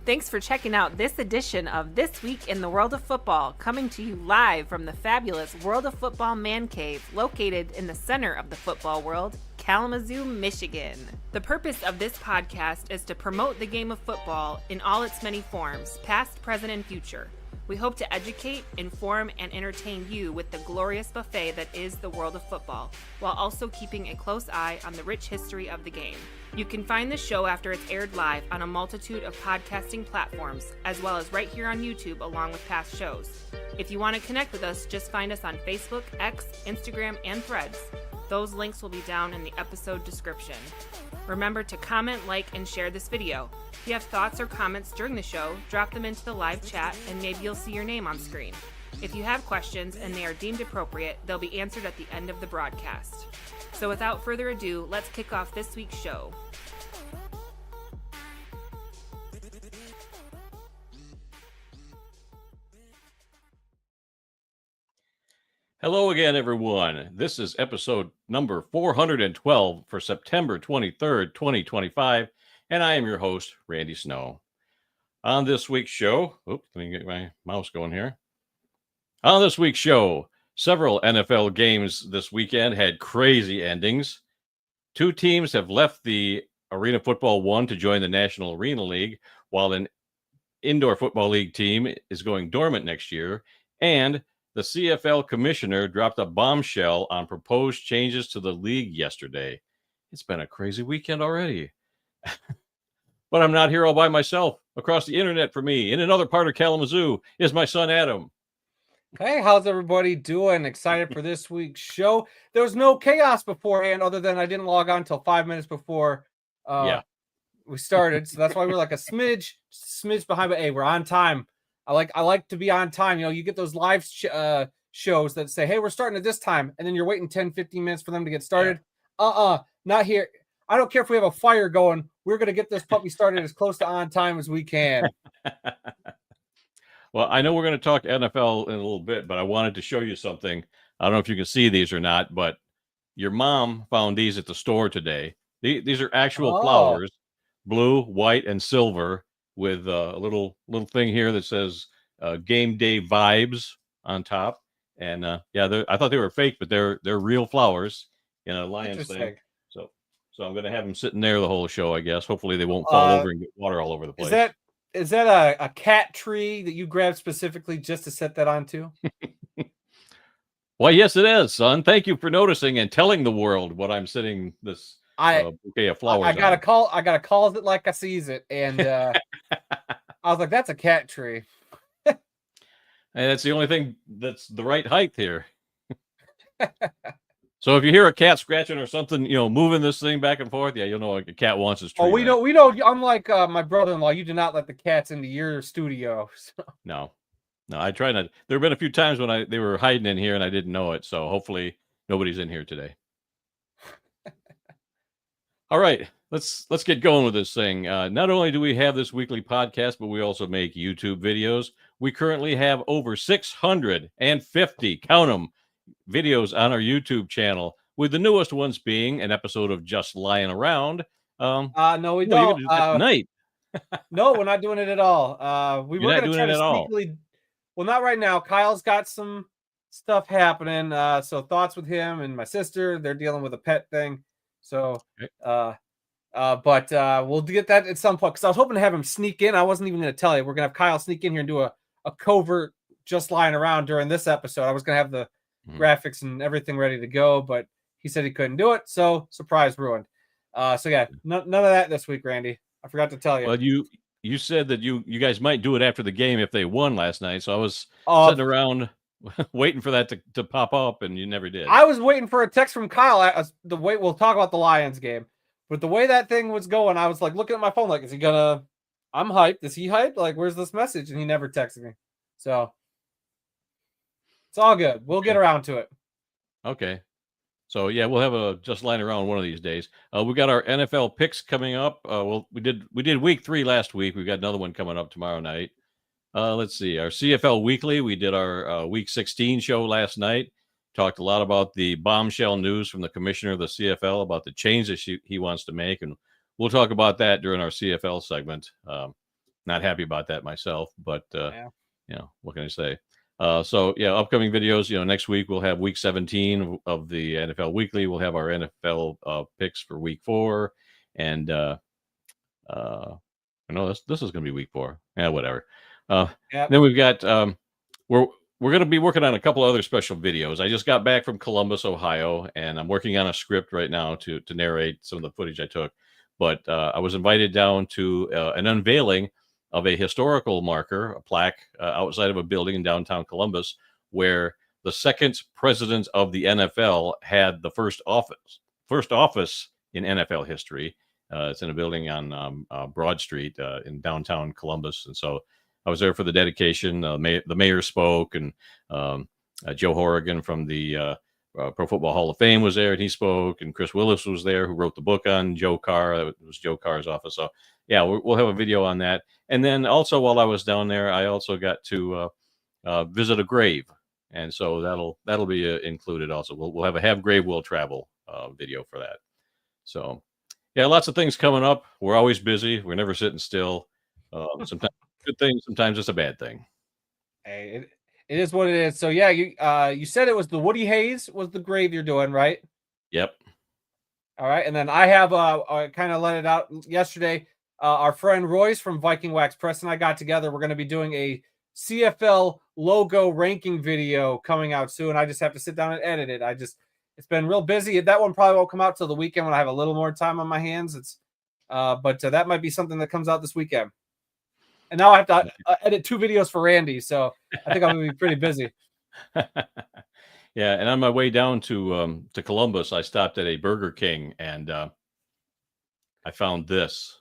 Thanks for checking out this edition of This Week in the World of Football, coming to you live from the fabulous World of Football Man Cave, located in the center of the football world, Kalamazoo, Michigan. The purpose of this podcast is to promote the game of football in all its many forms, past, present, and future. We hope to educate, inform, and entertain you with the glorious buffet that is the world of football, while also keeping a close eye on the rich history of the game. You can find the show after it's aired live on a multitude of podcasting platforms, as well as right here on YouTube along with past shows. If you want to connect with us, just find us on Facebook, X, Instagram, and Threads. Those links will be down in the episode description. Remember to comment, like, and share this video. If you have thoughts or comments during the show, drop them into the live chat and maybe you'll see your name on screen. If you have questions and they are deemed appropriate, they'll be answered at the end of the broadcast. So without further ado, let's kick off this week's show. Hello again, everyone. This is episode number 412 for September 23rd, 2025, and I am your host, Randy Snow. On this week's show, let me get my mouse going here. On this week's show, several NFL games this weekend had crazy endings. Two teams have left the Arena Football 1 to join the National Arena League, while an Indoor Football League team is going dormant next year, and the CFL commissioner dropped a bombshell on proposed changes to the league yesterday. It's been a crazy weekend already. But I'm not here all by myself. Across the internet for me, in another part of Kalamazoo, is my son Adam. Hey, how's everybody doing? Excited for this week's show. There was no chaos beforehand, other than I didn't log on until 5 minutes before we started. So that's why we're like a smidge behind. But hey, we're on time. I like to be on time. You know, you get those live shows that say, hey, we're starting at this time. And then you're waiting 10, 15 minutes for them to get started. Yeah. Not here. I don't care if we have a fire going. We're going to get this puppy started as close to on time as we can. Well, I know we're going to talk NFL in a little bit, but I wanted to show you something. I don't know if you can see these or not, but your mom found these at the store today. These are actual flowers, blue, white, and silver, with a little thing here that says game day vibes on top. And I thought they were fake, but they're real flowers in a lion's thing. So I'm going to have them sitting there the whole show, I guess. Hopefully they won't fall over and get water all over the place. Is that a cat tree that you grabbed specifically just to set that onto? Well, yes, it is, son. Thank you for noticing and telling the world what I'm sitting this bouquet of flowers. I gotta call it like I sees it, and I was like, "That's a cat tree." And that's the only thing that's the right height here. So if you hear a cat scratching or something, moving this thing back and forth, you'll know a cat wants his tree. Oh, we know. Unlike my brother-in-law, you do not let the cats into your studio. So. No, I try not. There have been a few times when they were hiding in here and I didn't know it. So hopefully nobody's in here today. All right, let's get going with this thing. Not only do we have this weekly podcast, but we also make YouTube videos. We currently have over 650, count them, videos on our YouTube channel, with the newest ones being an episode of Just Lying Around. No, we don't. Tonight. No, we're not doing it at all. We were going to try to sneakily. Well, not right now. Kyle's got some stuff happening. So thoughts with him and my sister. They're dealing with a pet thing. So, but we'll get that at some point, because I was hoping to have him sneak in. I wasn't even going to tell you. We're going to have Kyle sneak in here and do a covert Just Lying Around during this episode. I was going to have the graphics and everything ready to go, but he said he couldn't do it. So surprise, ruined. So yeah, none of that this week, Randy. I forgot to tell you. Well, you said that you guys might do it after the game if they won last night. So I was sitting around waiting for that to pop up, and you never did. I was waiting for a text from Kyle. We'll talk about the Lions game, but the way that thing was going, I was like looking at my phone, like, is he gonna? I'm hyped. Is he hyped? Like, where's this message? And he never texted me. So it's all good. We'll get around to it. Okay. So yeah, we'll have a Just Lying Around one of these days. We got our NFL picks coming up. We did week 3 last week. We've got another one coming up tomorrow night. Let's see, our CFL Weekly. We did our week 16 show last night. Talked a lot about the bombshell news from the commissioner of the CFL about the changes he wants to make, and we'll talk about that during our CFL segment. not happy about that myself, but what can I say? So upcoming videos. Next week we'll have week 17 of the NFL Weekly. We'll have our NFL picks for week 4, and I know this is going to be week 4. Yeah, whatever. Then we've got we're going to be working on a couple other special videos. I just got back from Columbus, Ohio, and I'm working on a script right now to narrate some of the footage I took. But I was invited down to an unveiling of a historical marker, a plaque outside of a building in downtown Columbus, where the second president of the NFL had the first office in NFL history. It's in a building on Broad Street in downtown Columbus. And so I was there for the dedication. The mayor spoke, and Joe Horrigan from the Pro Football Hall of Fame was there, and he spoke, and Chris Willis was there, who wrote the book on Joe Carr. It was Joe Carr's office. So yeah, we'll have a video on that. And then also, while I was down there, I also got to visit a grave, and so that'll be included also. We'll have a Have Grave Will Travel video for that. So yeah, lots of things coming up. We're always busy. We're never sitting still. Sometimes good thing, sometimes it's a bad thing. Hey, it is what it is. So yeah, you said it was the Woody Hayes was the grave you're doing, right? Yep. All right, and then I have I kind of let it out yesterday. Our friend Royce from Viking Wax Press and I got together. We're going to be doing a CFL logo ranking video coming out soon. I just have to sit down and edit it. It's been real busy. That one probably won't come out till the weekend when I have a little more time on my hands. But that might be something that comes out this weekend. And now I have to edit 2 videos for Randy, so I think I'm going to be pretty busy. Yeah, and on my way down to Columbus, I stopped at a Burger King, and I found this.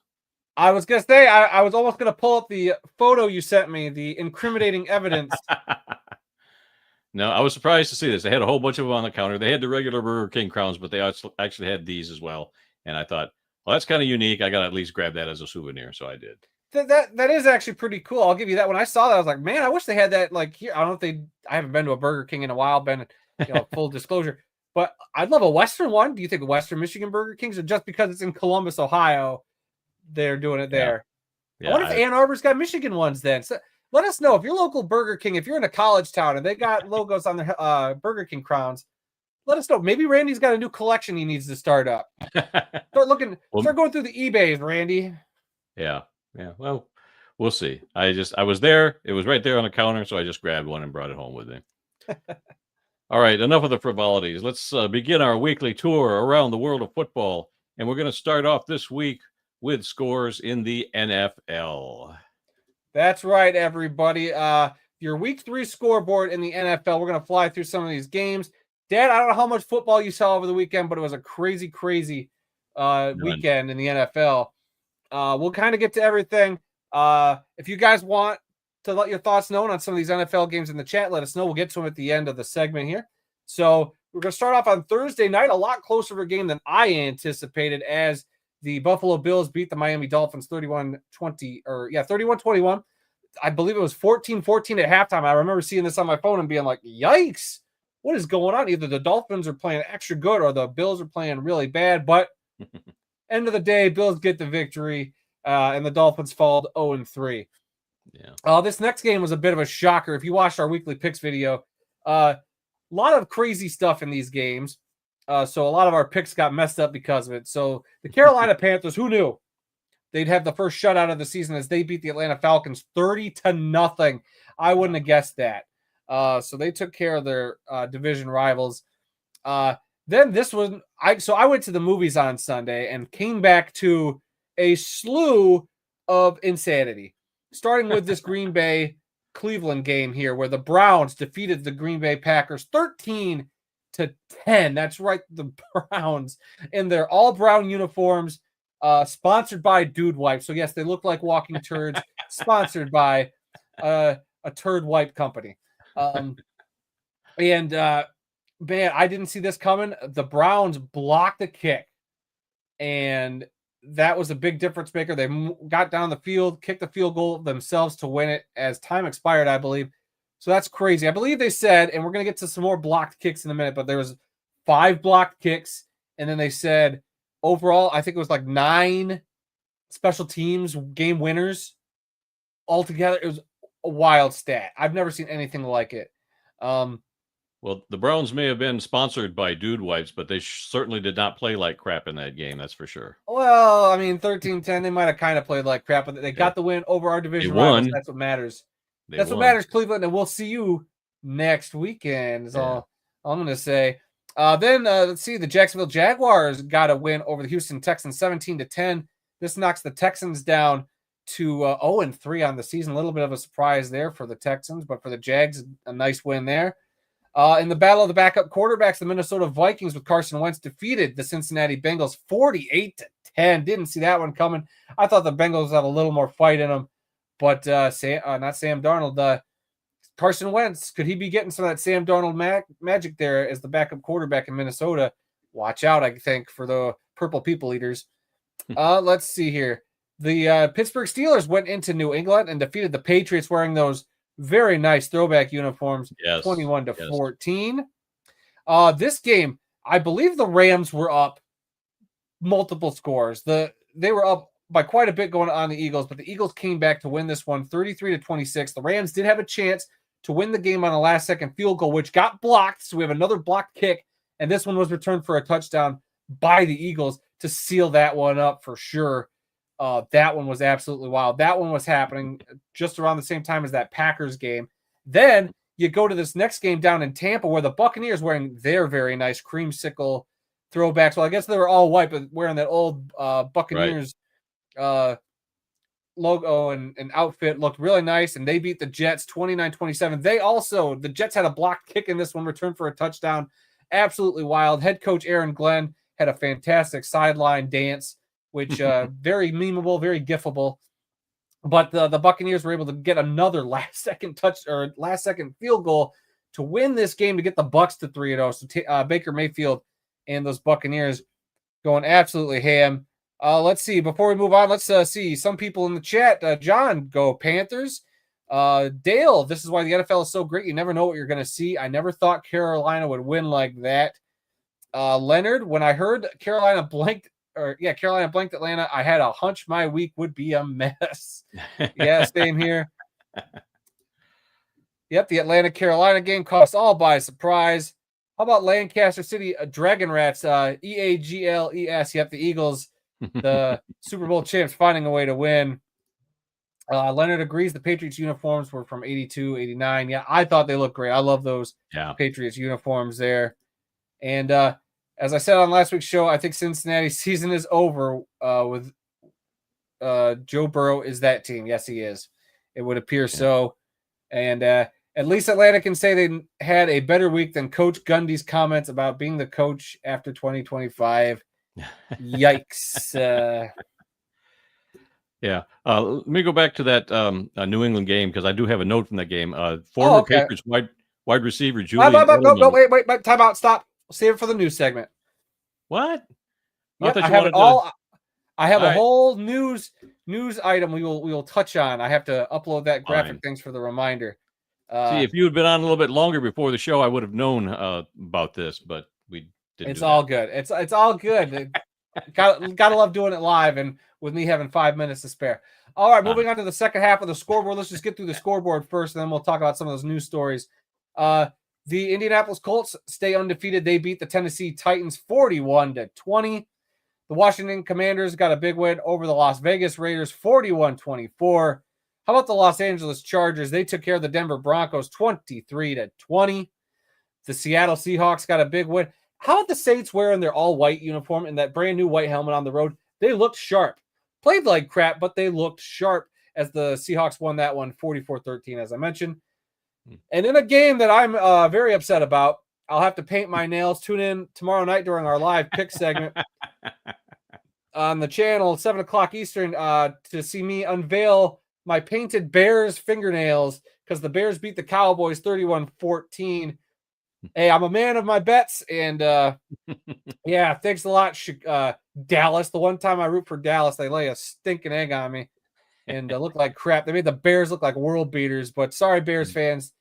I was going to say, I was almost going to pull up the photo you sent me, the incriminating evidence. No, I was surprised to see this. They had a whole bunch of them on the counter. They had the regular Burger King crowns, but they actually had these as well. And I thought, well, that's kind of unique. I got to at least grab that as a souvenir, so I did. That is actually pretty cool. I'll give you that. When I saw that, I was like, man, I wish they had that like here. I don't know if I haven't been to a Burger King in a while, full disclosure, but I'd love a Western one. Do you think Western Michigan Burger Kings, or just because it's in Columbus, Ohio, they're doing it there? Yeah. I wonder if Ann Arbor's got Michigan ones then. So let us know if your local Burger King, if you're in a college town and they got logos on their Burger King crowns, let us know. Maybe Randy's got a new collection he needs to start up. Start going through the eBays, Randy. Yeah. Yeah, well, we'll see. I was there. It was right there on the counter, so I just grabbed one and brought it home with me. All right, enough of the frivolities. Let's begin our weekly tour around the world of football, and we're going to start off this week with scores in the NFL. That's right, everybody. Your week 3 scoreboard in the NFL. We're going to fly through some of these games. Dad, I don't know how much football you saw over the weekend, but it was a crazy weekend in the NFL. We'll kind of get to everything. If you guys want to let your thoughts known on some of these NFL games in the chat, let us know. We'll get to them at the end of the segment here. So we're going to start off on Thursday night, a lot closer of a game than I anticipated, as the Buffalo Bills beat the Miami Dolphins 31-21. I believe it was 14-14 at halftime. I remember seeing this on my phone and being like, yikes, what is going on? Either the Dolphins are playing extra good or the Bills are playing really bad, but end of the day, Bills get the victory, and the Dolphins fall 0-3. Yeah. This next game was a bit of a shocker. If you watched our weekly picks video, a lot of crazy stuff in these games. So a lot of our picks got messed up because of it. So the Carolina Panthers, who knew they'd have the first shutout of the season as they beat the Atlanta Falcons 30-0. I wouldn't have guessed that. So they took care of their division rivals. Then this one, I went to the movies on Sunday and came back to a slew of insanity, starting with this Green Bay Cleveland game here, where the Browns defeated the Green Bay Packers 13-10. That's right, the Browns in their all brown uniforms, sponsored by Dude Wipe. So yes, they look like walking turds, sponsored by a turd wipe company. Man, I didn't see this coming. The Browns blocked the kick, and that was a big difference maker. They got down the field, kicked the field goal themselves to win it as time expired, I believe. So that's crazy. I believe they said, and we're going to get to some more blocked kicks in a minute, but there was 5 blocked kicks, and then they said overall, I think it was like 9 special teams game winners. altogether, it was a wild stat. I've never seen anything like it. Well, the Browns may have been sponsored by Dude Wipes, but they certainly did not play like crap in that game. That's for sure. Well, I mean, 13-10, they might have kind of played like crap, but they got the win over our division rivals. That's what matters. That's what matters, Cleveland, and we'll see you next weekend is all I'm going to say. Then let's see, the Jacksonville Jaguars got a win over the Houston Texans 17-10. This knocks the Texans down to 0-3 on the season. A little bit of a surprise there for the Texans, but for the Jags, a nice win there. In the battle of the backup quarterbacks, the Minnesota Vikings with Carson Wentz defeated the Cincinnati Bengals 48-10. Didn't see that one coming. I thought the Bengals had a little more fight in them, but not Sam Darnold. Carson Wentz, could he be getting some of that Sam Darnold magic there as the backup quarterback in Minnesota? Watch out, I think, for the Purple People Eaters. Let's see here. The Pittsburgh Steelers went into New England and defeated the Patriots wearing those very nice throwback uniforms, 21-14. This game, I believe the Rams were up multiple scores. They were up by quite a bit going on the Eagles, but the Eagles came back to win this one 33-26. The Rams did have a chance to win the game on a last-second field goal, which got blocked. So we have another blocked kick, and this one was returned for a touchdown by the Eagles to seal that one up for sure. That one was absolutely wild. That one was happening just around the same time as that Packers game. Then you go to this next game down in Tampa where the Buccaneers wearing their very nice creamsicle throwbacks. Well, I guess they were all white, but wearing that old Buccaneers logo and outfit looked really nice, and they beat the Jets 29-27. The Jets had a blocked kick in this one, returned for a touchdown. Absolutely wild. Head coach Aaron Glenn had a fantastic sideline dance, which very memeable, very gifable. But the Buccaneers were able to get another last-second field goal to win this game to get the Bucs to 3-0. So Baker Mayfield and those Buccaneers going absolutely ham. Let's see. Before we move on, let's see some people in the chat. John, go Panthers. Dale, this is why the NFL is so great. You never know what you're going to see. I never thought Carolina would win like that. Leonard, when I heard Carolina blanked Atlanta, I had a hunch my week would be a mess. Yeah, same here. Yep, the Atlanta-Carolina game caught us all by surprise. How about Lancaster City Dragon Rats? EAGLES. Yep, the Eagles, the Super Bowl champs, finding a way to win. Leonard agrees the Patriots uniforms were from 82, 89. Yeah, I thought they looked great. I love those Patriots uniforms there. And as I said on last week's show, I think Cincinnati's season is over with Joe Burrow is that team. Yes, he is. It would appear so. And at least Atlanta can say they had a better week than Coach Gundy's comments about being the coach after 2025. Yikes. Let me go back to that New England game because I do have a note from that game. Former Patriots wide receiver Julian Edelman. No, wait, time out, stop. Save it for the news segment. What? Yep, I have it all. I have a whole news item we will touch on. I have to upload that graphic things for the reminder. See, if you had been on a little bit longer before the show, I would have known about this, but we didn't. It's all good. It's all good. Gotta love doing it live and with me having 5 minutes to spare. All right, moving on to the second half of the scoreboard. Let's just get through the scoreboard first, and then we'll talk about some of those news stories. The Indianapolis Colts stay undefeated. They beat the Tennessee Titans 41-20. The Washington Commanders got a big win over the Las Vegas Raiders 41-24. How about the Los Angeles Chargers? They took care of the Denver Broncos 23-20. The Seattle Seahawks got a big win. How about the Saints wearing their all-white uniform and that brand new white helmet on the road? They looked sharp. Played like crap, but they looked sharp as the Seahawks won that one 44-13, as I mentioned. And in a game that I'm very upset about, I'll have to paint my nails. Tune in tomorrow night during our live pick segment on the channel, 7 o'clock Eastern, to see me unveil my painted Bears fingernails because the Bears beat the Cowboys 31-14. Hey, I'm a man of my bets, and yeah, thanks a lot, Dallas. The one time I root for Dallas, they lay a stinking egg on me and look like crap. They made the Bears look like world beaters, but sorry, Bears fans.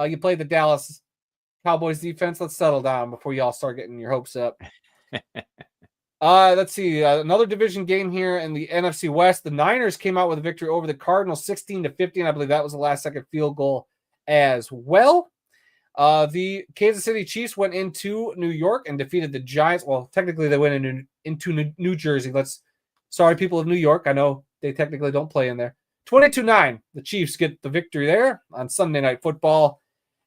You played the Dallas Cowboys defense. Let's settle down before y'all start getting your hopes up. Let's see. Another division game here in the NFC West. The Niners came out with a victory over the Cardinals, 16-15. I believe that was the last-second field goal as well. The Kansas City Chiefs went into New York and defeated the Giants. Well, technically they went into New Jersey. Sorry, people of New York. I know they technically don't play in there. 22-9. The Chiefs get the victory there on Sunday Night Football.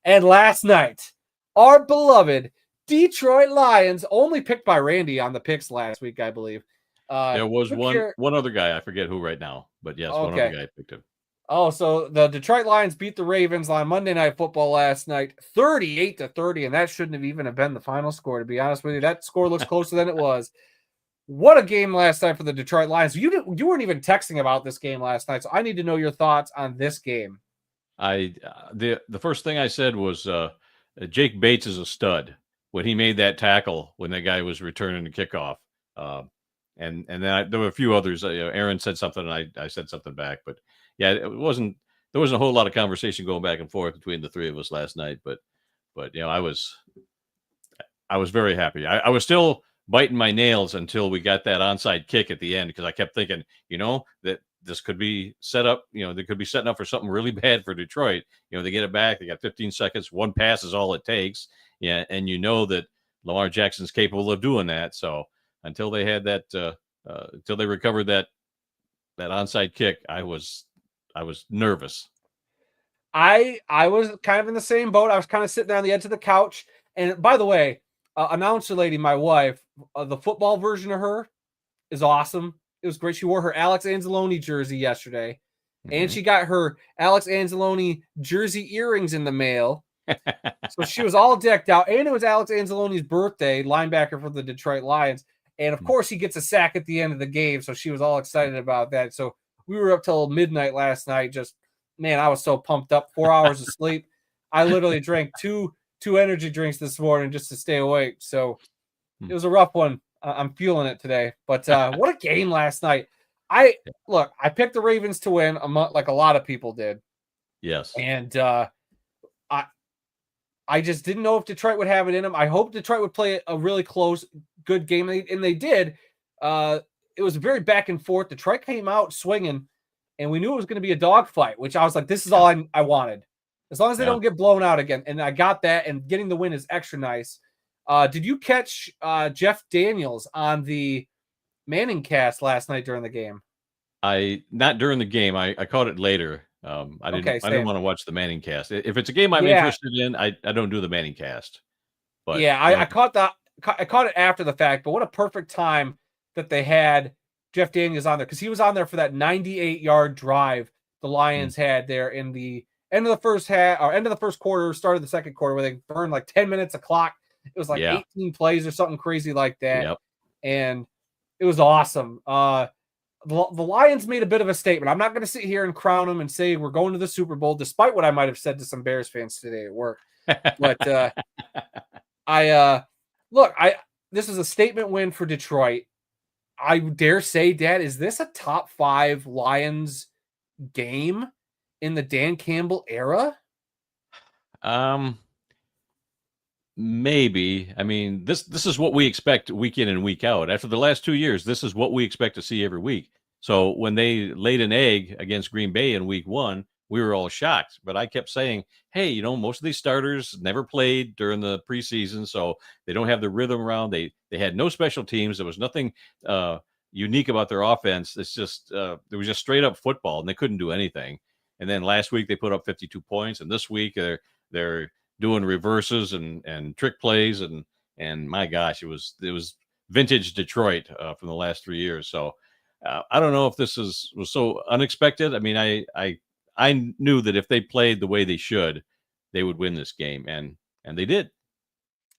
And last night, our beloved Detroit Lions, only picked by Randy on the picks last week, I believe. There was one other guy. I forget who right now, but yes, okay. One other guy picked him. Oh, so the Detroit Lions beat the Ravens on Monday Night Football last night, 38-30, and that shouldn't have even been the final score, to be honest with you. That score looks closer than it was. What a game last night for the Detroit Lions. You weren't even texting about this game last night, so I need to know your thoughts on this game. The first thing I said was Jake Bates is a stud when he made that tackle when that guy was returning the kickoff. And then there were a few others. Aaron said something, and I said something back. But yeah, there wasn't a whole lot of conversation going back and forth between the three of us last night. But I was very happy. I was still biting my nails until we got that onside kick at the end, because I kept thinking, that this could be set up. They could be setting up for something really bad for Detroit. They get it back. They got 15 seconds. One pass is all it takes. Yeah, and that Lamar Jackson's capable of doing that. So until they had that, until they recovered that onside kick, I was nervous. I was kind of in the same boat. I was kind of sitting there on the edge of the couch. And by the way, announcer lady, my wife, the football version of her is awesome. It was great. She wore her Alex Anzalone jersey yesterday, and she got her Alex Anzalone jersey earrings in the mail. So she was all decked out, and it was Alex Anzalone's birthday, linebacker for the Detroit Lions. And of course, he gets a sack at the end of the game, so she was all excited about that. So we were up till midnight last night. I was so pumped up. 4 hours of sleep. I literally drank two energy drinks this morning just to stay awake. So it was a rough one. I'm feeling it today. But what a game last night. I picked the Ravens to win, like a lot of people did. Yes. And I just didn't know if Detroit would have it in them. I hope Detroit would play a really close, good game, and they did. It was very back and forth. Detroit came out swinging, and we knew it was going to be a dogfight, which I was like, this is all I wanted. As long as they don't get blown out again. And I got that, and getting the win is extra nice. Did you catch Jeff Daniels on the Manning cast last night during the game? Not during the game. I caught it later. I didn't want to watch the Manning cast. If it's a game I'm interested in, I don't do the Manning cast. But I caught it after the fact. But what a perfect time that they had Jeff Daniels on there, because he was on there for that 98-yard drive the Lions had there in the end of the first half, or end of the first quarter, start of the second quarter, where they burned like 10 minutes of clock. It was like 18 plays or something crazy like that, and it was awesome. The Lions made a bit of a statement. I'm not going to sit here and crown them and say we're going to the Super Bowl, despite what I might have said to some Bears fans today at work. But this is a statement win for Detroit. I dare say, Dad, is this a top 5 Lions game in the Dan Campbell era? Maybe. I mean, this is what we expect week in and week out. After the last 2 years, this is what we expect to see every week. So when they laid an egg against Green Bay in week 1, we were all shocked. But I kept saying, hey, most of these starters never played during the preseason, so they don't have the rhythm around. They had no special teams. There was nothing unique about their offense. It's just it was just straight up football, and they couldn't do anything. And then last week they put up 52 points, and this week they're doing reverses and trick plays, and my gosh, it was vintage Detroit from the last 3 years. So I don't know if this was so unexpected. I mean, I knew that if they played the way they should, they would win this game, and they did.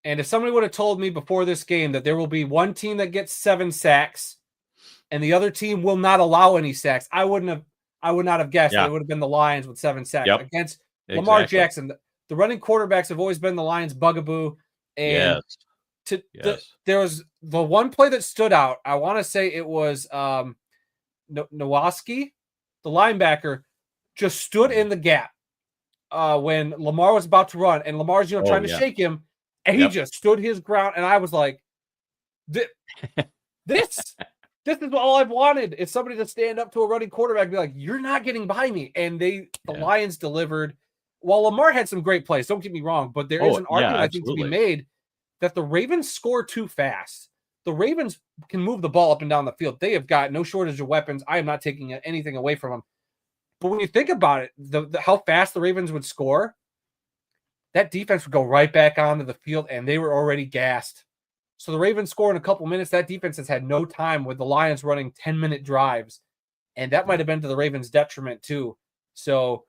And if somebody would have told me before this game that there will be one team that gets 7 sacks and the other team will not allow any sacks, I would not have guessed that it would have been the Lions with 7 sacks against Lamar Jackson. The running quarterbacks have always been the Lions' bugaboo. And there was the one play that stood out. I want to say it was Nowaski, the linebacker, just stood in the gap when Lamar was about to run, and Lamar's trying to shake him, and he just stood his ground. And I was like, This is all I've wanted. Is somebody to stand up to a running quarterback and be like, you're not getting by me. And the Lions delivered. Well, Lamar had some great plays. Don't get me wrong, but there is an argument I think to be made that the Ravens score too fast. The Ravens can move the ball up and down the field. They have got no shortage of weapons. I am not taking anything away from them. But when you think about it, how fast the Ravens would score, that defense would go right back onto the field, and they were already gassed. So the Ravens score in a couple minutes. That defense has had no time with the Lions running 10-minute drives, and that might have been to the Ravens' detriment too. So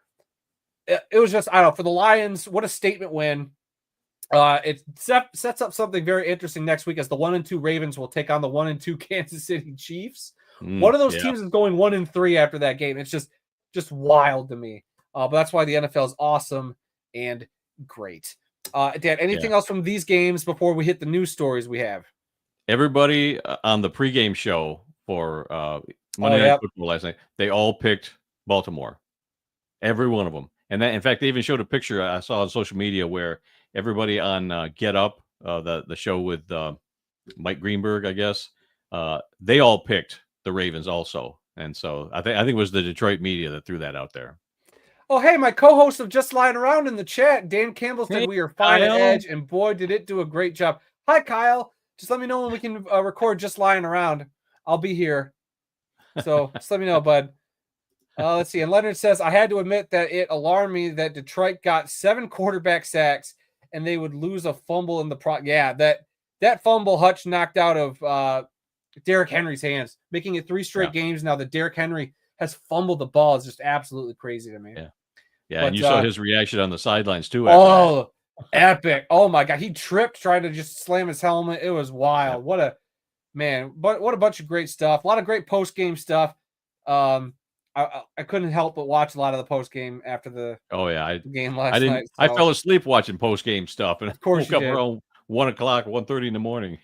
it was just, I don't know, for the Lions, what a statement win. It sets up something very interesting next week as the 1-2 Ravens will take on the 1-2 Kansas City Chiefs. One of those teams is going 1-3 after that game. It's just wild to me. But that's why the NFL is awesome and great. Dan, anything else from these games before we hit the news stories we have? Everybody on the pregame show for Monday Night Football last night, they all picked Baltimore. Every one of them. And that, in fact, they even showed a picture I saw on social media where everybody on Get Up, the show with Mike Greenberg, I guess, they all picked the Ravens also. And so I think it was the Detroit media that threw that out there. Oh, hey, my co-host of Just Lying Around in the chat, Dan Campbell said we are fine at Edge, and boy, did it do a great job. Hi, Kyle. Just let me know when we can record Just Lying Around. I'll be here. So just let me know, bud. Let's see. And Leonard says, I had to admit that it alarmed me that Detroit got 7 quarterback sacks and they would lose a fumble in the Yeah, that fumble Hutch knocked out of Derrick Henry's hands, making it 3 straight games now that Derrick Henry has fumbled the ball is just absolutely crazy to me. Yeah, but, and you saw his reaction on the sidelines too. Epic. Oh my God. He tripped trying to just slam his helmet. It was wild. What a bunch of great stuff. A lot of great post-game stuff. I couldn't help but watch a lot of the post-game after the game last night. So. I fell asleep watching post-game stuff, and of course I woke up around 1:00, 1:30 in the morning.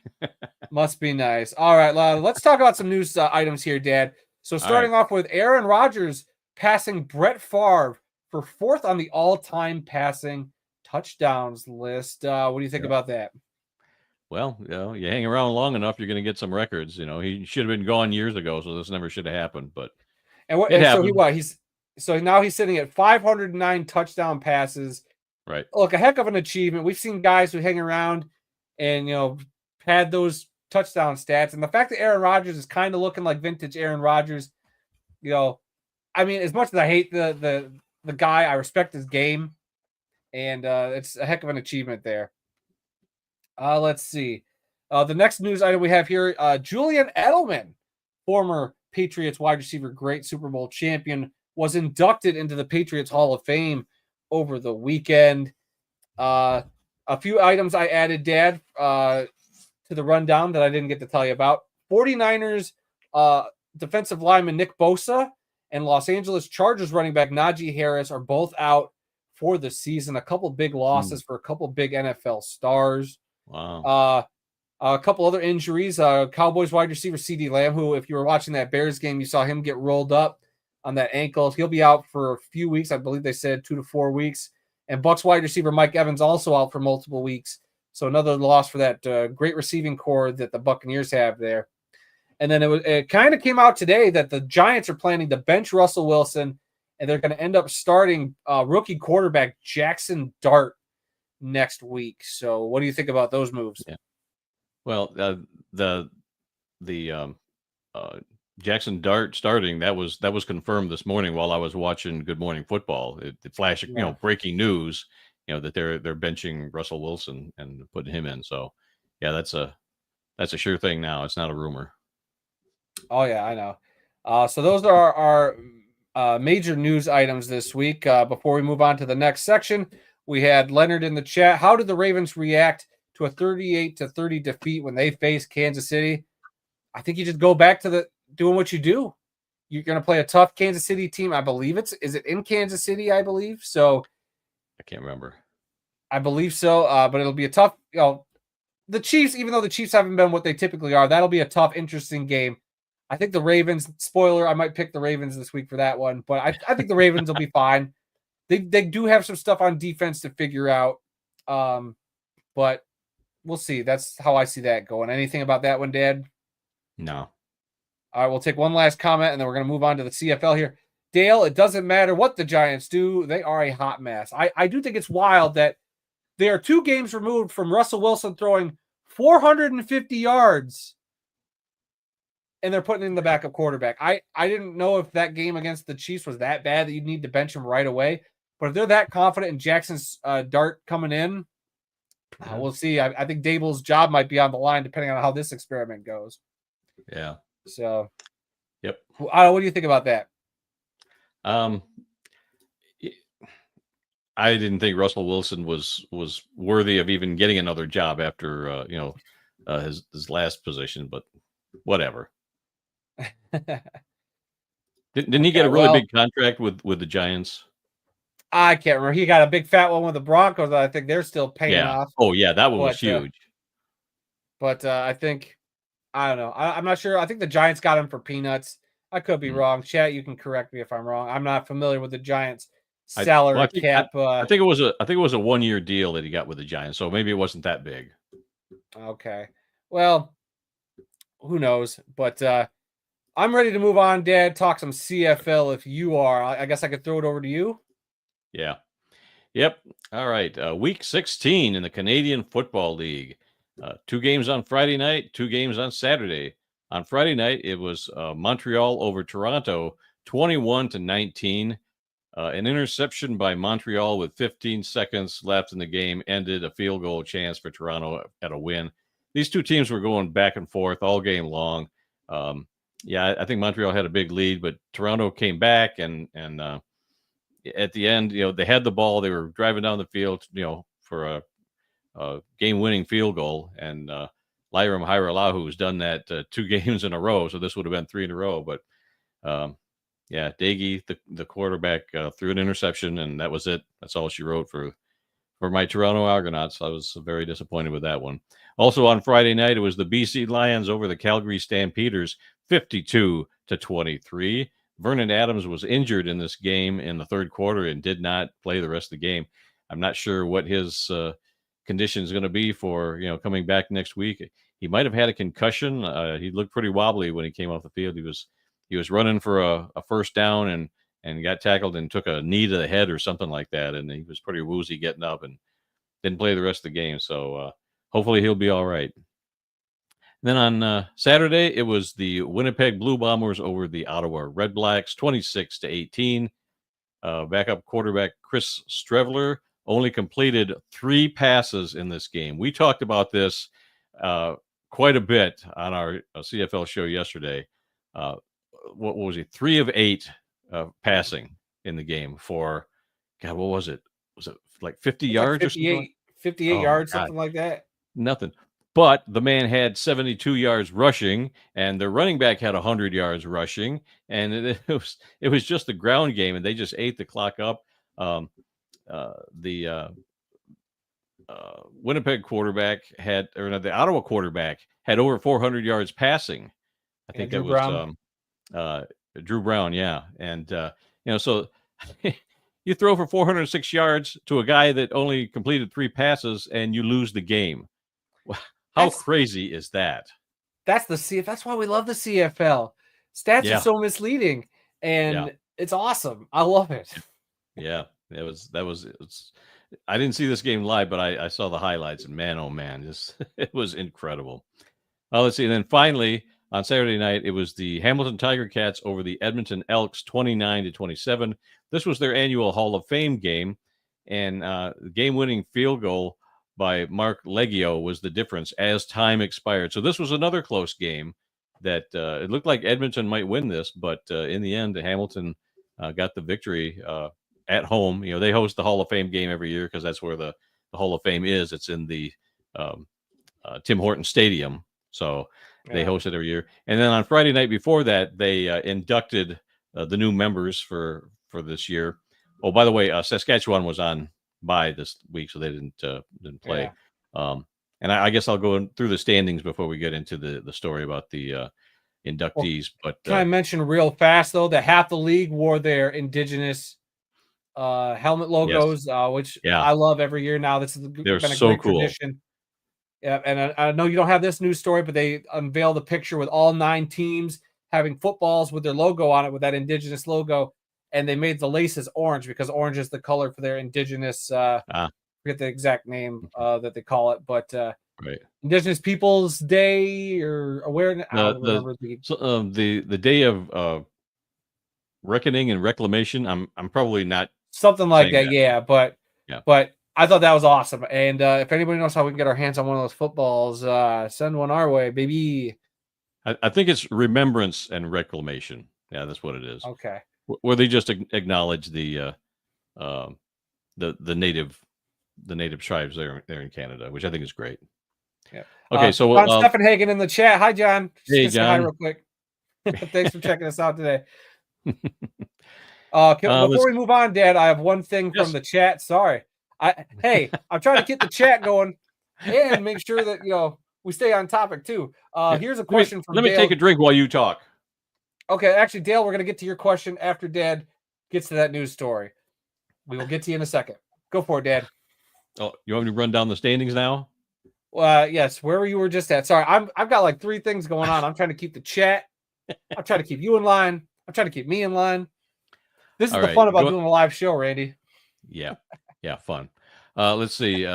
Must be nice. All right, let's talk about some news items here, Dad. So starting off with Aaron Rodgers passing Brett Favre for 4th on the all-time passing touchdowns list. What do you think about that? Well, you hang around long enough, you're going to get some records. He should have been gone years ago, so this never should have happened. But so now he's sitting at 509 touchdown passes. Right. Look, a heck of an achievement. We've seen guys who hang around and had those touchdown stats, and the fact that Aaron Rodgers is kind of looking like vintage Aaron Rodgers. I mean, as much as I hate the guy, I respect his game, and it's a heck of an achievement there. Let's see. The next news item we have here, Julian Edelman, former Patriots wide receiver, great Super Bowl champion, was inducted into the Patriots Hall of Fame over the weekend. A few items I added, Dad, to the rundown that I didn't get to tell you about. 49ers defensive lineman Nick Bosa and Los Angeles Chargers running back Najee Harris are both out for the season. A couple big losses for a couple big NFL stars. Wow. A couple other injuries. Cowboys wide receiver CeeDee Lamb, who, if you were watching that Bears game, you saw him get rolled up on that ankle. He'll be out for a few weeks. I believe they said 2 to 4 weeks. And Bucs wide receiver Mike Evans also out for multiple weeks. So another loss for that great receiving core that the Buccaneers have there. And then it kind of came out today that the Giants are planning to bench Russell Wilson, and they're going to end up starting rookie quarterback Jackson Dart next week. So what do you think about those moves? Yeah. Well, the Jackson Dart starting, that was confirmed this morning while I was watching Good Morning Football. It flashed, breaking news, that they're benching Russell Wilson and putting him in. So, yeah, that's a sure thing now. It's not a rumor. Oh yeah, I know. So those are our major news items this week. Before we move on to the next section, we had Leonard in the chat. How did the Ravens react to a 38-30 defeat when they faced Kansas City? I think you just go back to doing what you do. You're going to play a tough Kansas City team. I believe is it in Kansas City? I believe so. I can't remember. I believe so. But it'll be a tough, the Chiefs, even though the Chiefs haven't been what they typically are, that'll be a tough, interesting game. I think the Ravens, spoiler, I might pick the Ravens this week for that one, but I think the Ravens will be fine. They do have some stuff on defense to figure out. But we'll see. That's how I see that going. Anything about that one, Dad? No. All right, we'll take one last comment, and then we're going to move on to the CFL here. Dale, it doesn't matter what the Giants do. They are a hot mess. I do think it's wild that they are 2 games removed from Russell Wilson throwing 450 yards, and they're putting in the backup quarterback. I didn't know if that game against the Chiefs was that bad that you'd need to bench him right away. But if they're that confident in Jackson's dart coming in, we'll see. I think Dable's job might be on the line depending on how this experiment goes. Yeah. So, yep. What do you think about that? I didn't think Russell Wilson was worthy of even getting another job after his last position, but whatever. Didn't he get a really big contract with the Giants? I can't remember. He got a big fat one with the Broncos. I think they're still paying off. Oh yeah, that one was huge. But I think I don't know. I'm not sure. I think the Giants got him for peanuts. I could be wrong. Chat, you can correct me if I'm wrong. I'm not familiar with the Giants' salary cap. I think it was a 1-year deal that he got with the Giants, so maybe it wasn't that big. Okay. Well, who knows? But I'm ready to move on, Dad. Talk some CFL if you are. I guess I could throw it over to you. Yeah. Yep. All right. Week 16 in the Canadian Football League. 2 games on Friday night, 2 games on Saturday. On Friday night, it was Montreal over Toronto, 21-19. An interception by Montreal with 15 seconds left in the game ended a field goal chance for Toronto at a win. These 2 teams were going back and forth all game long. I think Montreal had a big lead, but Toronto came back and at the end, they had the ball. They were driving down the field, for a game-winning field goal, and Lyram Hiralahu has done that 2 games in a row, so this would have been 3 in a row. But Daggy, the quarterback, threw an interception, and that was it. That's all she wrote for my Toronto Argonauts. I was very disappointed with that one. Also on Friday night, it was the BC Lions over the Calgary Stampeders, 52-23. Vernon Adams was injured in this game in the third quarter and did not play the rest of the game. I'm not sure what his condition is going to be for coming back next week. He might have had a concussion. He looked pretty wobbly when he came off the field. He was running for a first down and got tackled and took a knee to the head or something like that, and he was pretty woozy getting up and didn't play the rest of the game. So hopefully he'll be all right. Then on Saturday, it was the Winnipeg Blue Bombers over the Ottawa Red Blacks, 26-18. Backup quarterback Chris Streveler only completed 3 passes in this game. We talked about this quite a bit on our CFL show yesterday. What was he? 3 of 8 passing in the game for, God, what was it? Was it like 50 yards or something? 58 yards, something like that. Nothing. But the man had 72 yards rushing, and the running back had 100 yards rushing, and it was just a ground game, and they just ate the clock up. The Winnipeg quarterback the Ottawa quarterback had over 400 yards passing. I think that was Drew Brown, yeah. And so you throw for 406 yards to a guy that only completed 3 passes, and you lose the game. How crazy is that? That's why we love the CFL. Stats are so misleading, and it's awesome. I love it. Yeah, that was. I didn't see this game live, but I saw the highlights, and man, oh man, it was incredible. Let's see. And then finally on Saturday night, it was the Hamilton Tiger Cats over the Edmonton Elks, 29-27. This was their annual Hall of Fame game, and the game-winning field goal by Mark Leggio was the difference as time expired. So this was another close game that it looked like Edmonton might win this, but in the end, Hamilton got the victory at home. They host the Hall of Fame game every year because that's where the Hall of Fame is. It's in the Tim Hortons Stadium. So they host it every year. And then on Friday night before that, they inducted the new members for this year. Oh, by the way, Saskatchewan was on bye this week, so they didn't play. And I guess I'll go through the standings before we get into the story about the inductees. But can I mention real fast though that half the league wore their indigenous helmet logos, which I love every year now. This has been a great tradition. Yeah, and I know you don't have this news story, but they unveiled a picture with all 9 teams having footballs with their logo on it, with that indigenous logo, and they made the laces orange because orange is the color for their indigenous. I forget the exact name that they call it, but right. Indigenous Peoples Day or awareness. I don't remember the day of reckoning and reclamation. I'm probably not something like that. Yeah, but yeah. But I thought that was awesome. And if anybody knows how we can get our hands on one of those footballs, send one our way, baby. I think it's remembrance and reclamation. Yeah, that's what it is. Okay. Where they just acknowledge the native tribes there in Canada, which I think is great. Yeah. Okay, so John Steffenhagen in the chat. Hi, John. Hey, John. Hi, real quick. Thanks for checking us out today. Before we move on, Dad, I have one thing from the chat. Sorry. I'm trying to get the chat going and make sure that we stay on topic too. Here's a question from Dale. Let me take a drink while you talk. Okay, actually, Dale, we're gonna get to your question after Dad gets to that news story. We will get to you in a second. Go for it, Dad. Oh, you want me to run down the standings now? Yes. Where you were just at. Sorry, I've got like 3 things going on. I'm trying to keep the chat. I'm trying to keep you in line. I'm trying to keep me in line. This is the fun about doing a live show, Randy. Yeah, fun. Let's see.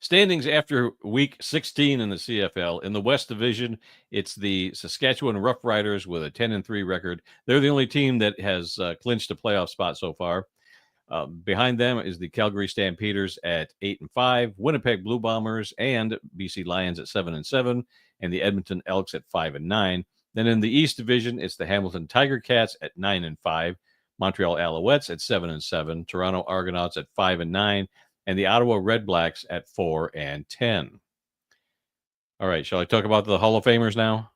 Standings after week 16 in the CFL. In the West Division, it's the Saskatchewan Roughriders with a 10-3 record. They're the only team that has clinched a playoff spot so far. Behind them is the Calgary Stampeders at 8-5, Winnipeg Blue Bombers and BC Lions at 7-7, and the Edmonton Elks at 5-9. Then in the East Division, it's the Hamilton Tiger Cats at 9-5, Montreal Alouettes at 7-7, Toronto Argonauts at 5-9, and the Ottawa Redblacks at 4-10. All right, shall I talk about the Hall of Famers now?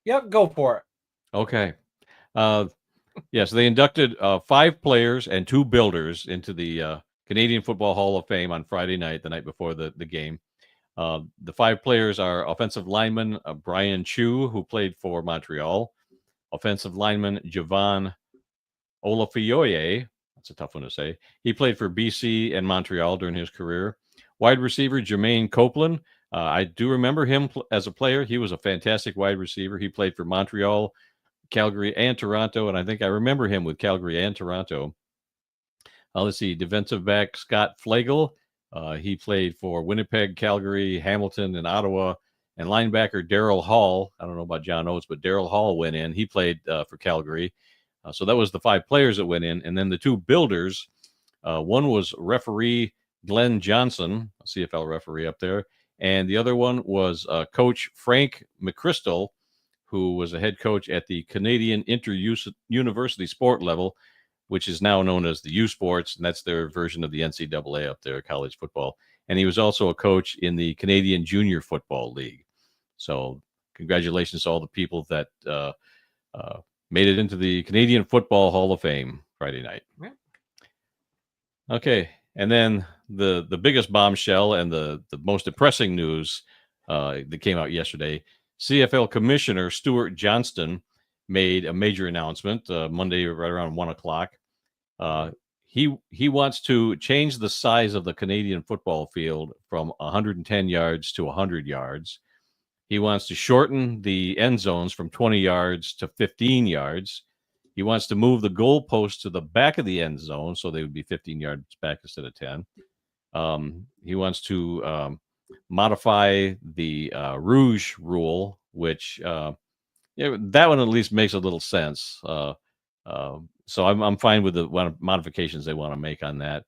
Yep, go for it. Okay. Yes, they inducted 5 players and 2 builders into the Canadian Football Hall of Fame on Friday night, the night before the game. The 5 players are offensive lineman Brian Chew, who played for Montreal, offensive lineman Javon Olafioye. That's a tough one to say. He played for BC and Montreal during his career. Wide receiver Jermaine Copeland. I do remember him as a player. He was a fantastic wide receiver. He played for Montreal, Calgary, and Toronto, and I think I remember him with Calgary and Toronto. Let's see, defensive back Scott Flagel. He played for Winnipeg, Calgary, Hamilton, and Ottawa. And linebacker Daryl Hall. I don't know about John Oates, but Daryl Hall went in. He played for Calgary. So that was the 5 players that went in. And then the 2 builders, one was referee Glenn Johnson, a CFL referee up there. And the other one was coach Frank McChrystal, who was a head coach at the Canadian Inter-University Sport level, which is now known as the U Sports, and that's their version of the NCAA up there, college football. And he was also a coach in the Canadian Junior Football League. So congratulations to all the people that made it into the Canadian Football Hall of Fame Friday night. Yeah. Okay, and then the biggest bombshell and the most depressing news that came out yesterday, CFL Commissioner Stuart Johnston made a major announcement Monday right around 1 o'clock. He wants to change the size of the Canadian football field from 110 yards to 100 yards. He wants to shorten the end zones from 20 yards to 15 yards. He wants to move the goalposts to the back of the end zone so they would be 15 yards back instead of 10. He wants to modify the Rouge rule, which that one at least makes a little sense. So I'm fine with the modifications they want to make on that.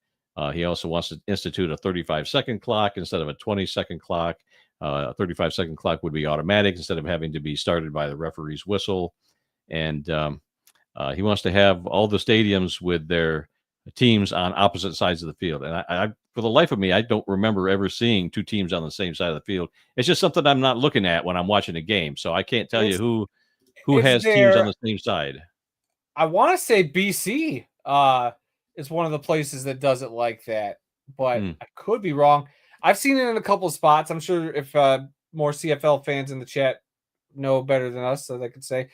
He also wants to institute a 35-second clock instead of a 20-second clock. A 35-second clock would be automatic instead of having to be started by the referee's whistle. And he wants to have all the stadiums with their teams on opposite sides of the field. And I for the life of me, I don't remember ever seeing 2 teams on the same side of the field. It's just something I'm not looking at when I'm watching a game. So I can't tell you who has teams on the same side. I want to say BC is one of the places that does it like that, but I could be wrong. I've seen it in a couple of spots. I'm sure if more CFL fans in the chat know better than us, so they could say.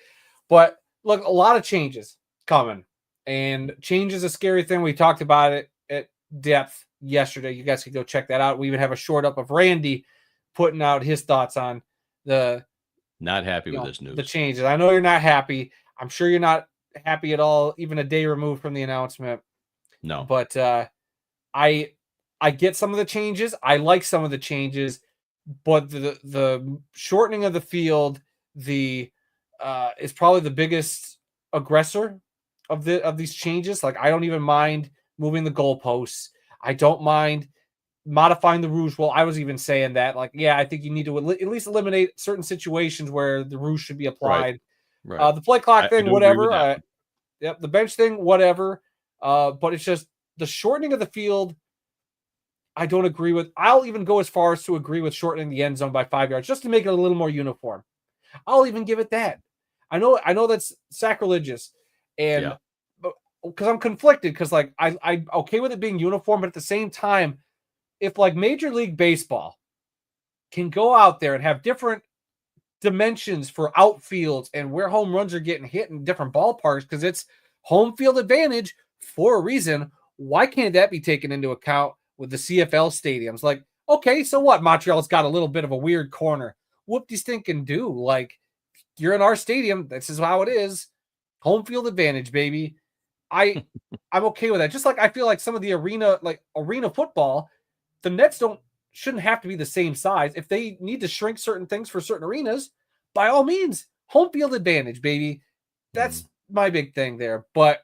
But look, a lot of changes coming, and change is a scary thing. We talked about it at depth yesterday. You guys can go check that out. We even have a short up of Randy putting out his thoughts on the not happy with this news. The changes. I know you're not happy. I'm sure you're not happy at all, even a day removed from the announcement. No. But I get some of the changes. I like some of the changes, but the shortening of the field is probably the biggest aggressor of these changes. Like, I don't even mind moving the goalposts. I don't mind modifying the rouge. Well, I was even saying that, like, yeah, I think you need to at least eliminate certain situations where the rouge should be applied. Right. The play clock thing, whatever. Yep, the bench thing, whatever. But it's just the shortening of the field. I don't agree with. I'll even go as far as to agree with shortening the end zone by 5 yards just to make it a little more uniform. I'll even give it that. I know that's sacrilegious, and because I'm conflicted, because like I'm okay with it being uniform, but at the same time, if like Major League Baseball can go out there and have different dimensions for outfields and where home runs are getting hit in different ballparks, because it's home field advantage for a reason, why can't that be taken into account with the CFL stadiums? Like, okay, so what? Montreal's got a little bit of a weird corner. Whoop-de-stinkin' do. Like, you're in our stadium. This is how it is. Home field advantage, baby. I'm okay with that. Just like I feel like some of the arena football, the nets shouldn't have to be the same size. If they need to shrink certain things for certain arenas, by all means, home field advantage, baby. That's my big thing there. But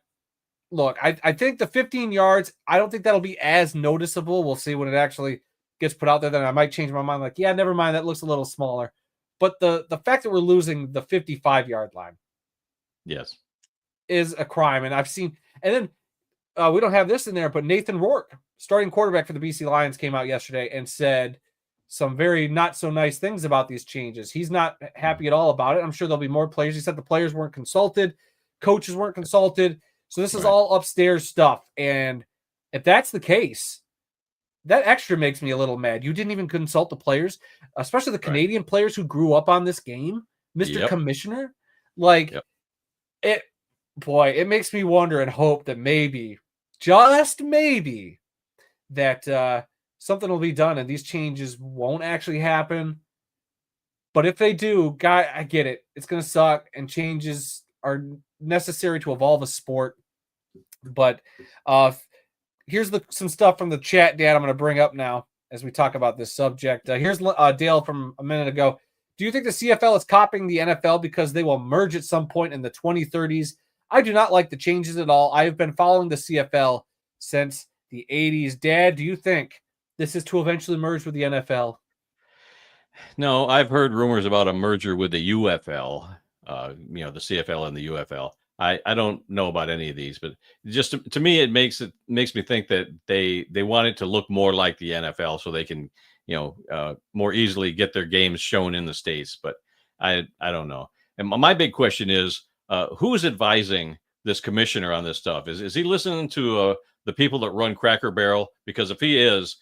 look, I think the 15 yards, I don't think that'll be as noticeable. We'll see when it actually gets put out there. Then I might change my mind. Like, yeah, never mind. That looks a little smaller. But the fact that we're losing the 55-yard line, yes, is a crime. And I've seen, and then we don't have this in there, but Nathan Rourke, starting quarterback for the BC Lions, came out yesterday and said some very not so nice things about these changes. He's not happy at all about it. I'm sure there'll be more players. He said the players weren't consulted, coaches weren't consulted. So this is all upstairs stuff. And if that's the case, that extra makes me a little mad. You didn't even consult the players, especially the Canadian players who grew up on this game, Mr. Commissioner. Like, it makes me wonder and hope that maybe, just maybe, that something will be done and these changes won't actually happen. But if they do, I get it. It's going to suck, and changes are necessary to evolve a sport. But here's some stuff from the chat, Dad, I'm going to bring up now as we talk about this subject. Here's Dale from a minute ago. Do you think the CFL is copying the NFL because they will merge at some point in the 2030s? I do not like the changes at all. I have been following the CFL since the 80s. Dad, do you think this is to eventually merge with the NFL? No, I've heard rumors about a merger with the UFL, the CFL and the UFL. I don't know about any of these, but just to me, it makes me think that they want it to look more like the NFL so they can, more easily get their games shown in the States. But I don't know. And my big question is, who's advising this commissioner on this stuff? Is he listening to the people that run Cracker Barrel? Because if he is,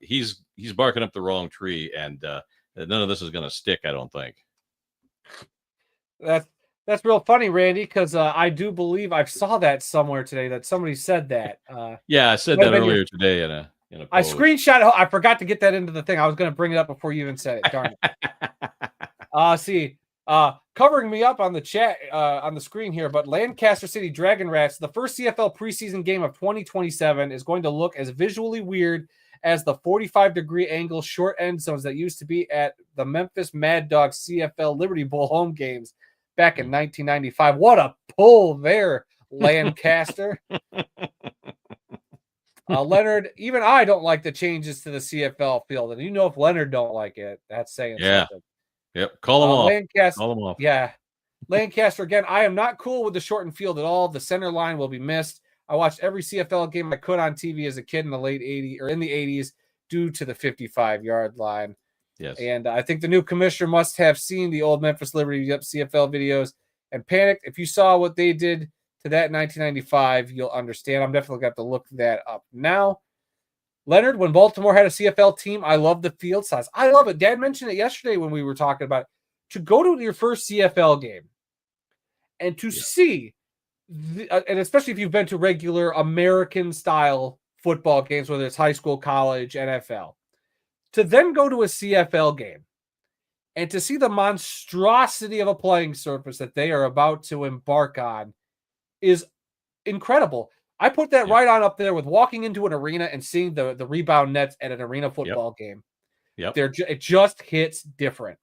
he's barking up the wrong tree, and none of this is going to stick, I don't think. That's real funny, Randy, because I do believe I saw that somewhere today that somebody said that. I said that earlier today in a post. I screenshot it. I forgot to get that into the thing. I was going to bring it up before you even said it. Darn it. Covering me up on the chat on the screen here, but Lancaster City Dragon Rats, the first CFL preseason game of 2027, is going to look as visually weird as the 45-degree angle short end zones that used to be at the Memphis Mad Dogs CFL Liberty Bowl home games back in 1995. What a pull there, Lancaster. Leonard, even I don't like the changes to the CFL field. And if Leonard don't like it, that's saying something. Yep. Call him off. Lancaster, Call him off. Yeah. Lancaster, again, I am not cool with the shortened field at all. The center line will be missed. I watched every CFL game I could on TV as a kid in the late 80s or in the 80s due to the 55-yard line. Yes. And I think the new commissioner must have seen the old Memphis Liberty CFL videos and panicked. If you saw what they did to that in 1995, you'll understand. I'm definitely going to have to look that up now. Leonard, when Baltimore had a CFL team, I love the field size. I love it. Dad mentioned it yesterday when we were talking about it. To go to your first CFL game and to see, and especially if you've been to regular American-style football games, whether it's high school, college, NFL, to then go to a CFL game and to see the monstrosity of a playing surface that they are about to embark on is incredible. I put that right on up there with walking into an arena and seeing the rebound nets at an arena football game. Yep. It just hits different.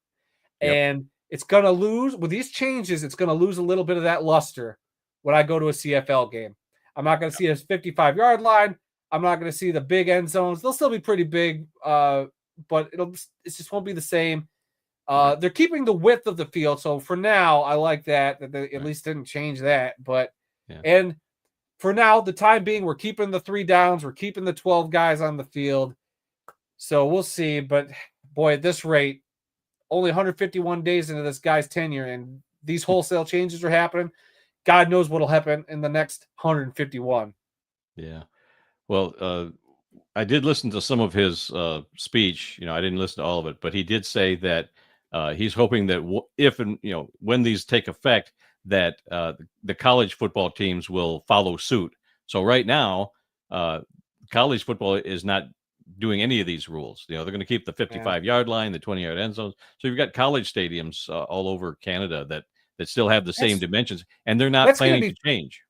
And it's going to lose with these changes. It's going to lose a little bit of that luster when I go to a CFL game. I'm not going to see a 55-yard line. I'm not going to see the big end zones. They'll still be pretty big, but it just won't be the same. They're keeping the width of the field. So for now, I like that they at least didn't change that. But and for now, the time being, we're keeping the 3 downs. We're keeping the 12 guys on the field. So we'll see. But boy, at this rate, only 151 days into this guy's tenure, and these wholesale changes are happening. God knows what'll happen in the next 151. Yeah. Well, I did listen to some of his speech. I didn't listen to all of it, but he did say that he's hoping that if and when these take effect, that the college football teams will follow suit. So right now, college football is not doing any of these rules. They're going to keep the 55-yard line, the 20-yard end zones. So you've got college stadiums all over Canada that still have the same dimensions, and they're not planning to change.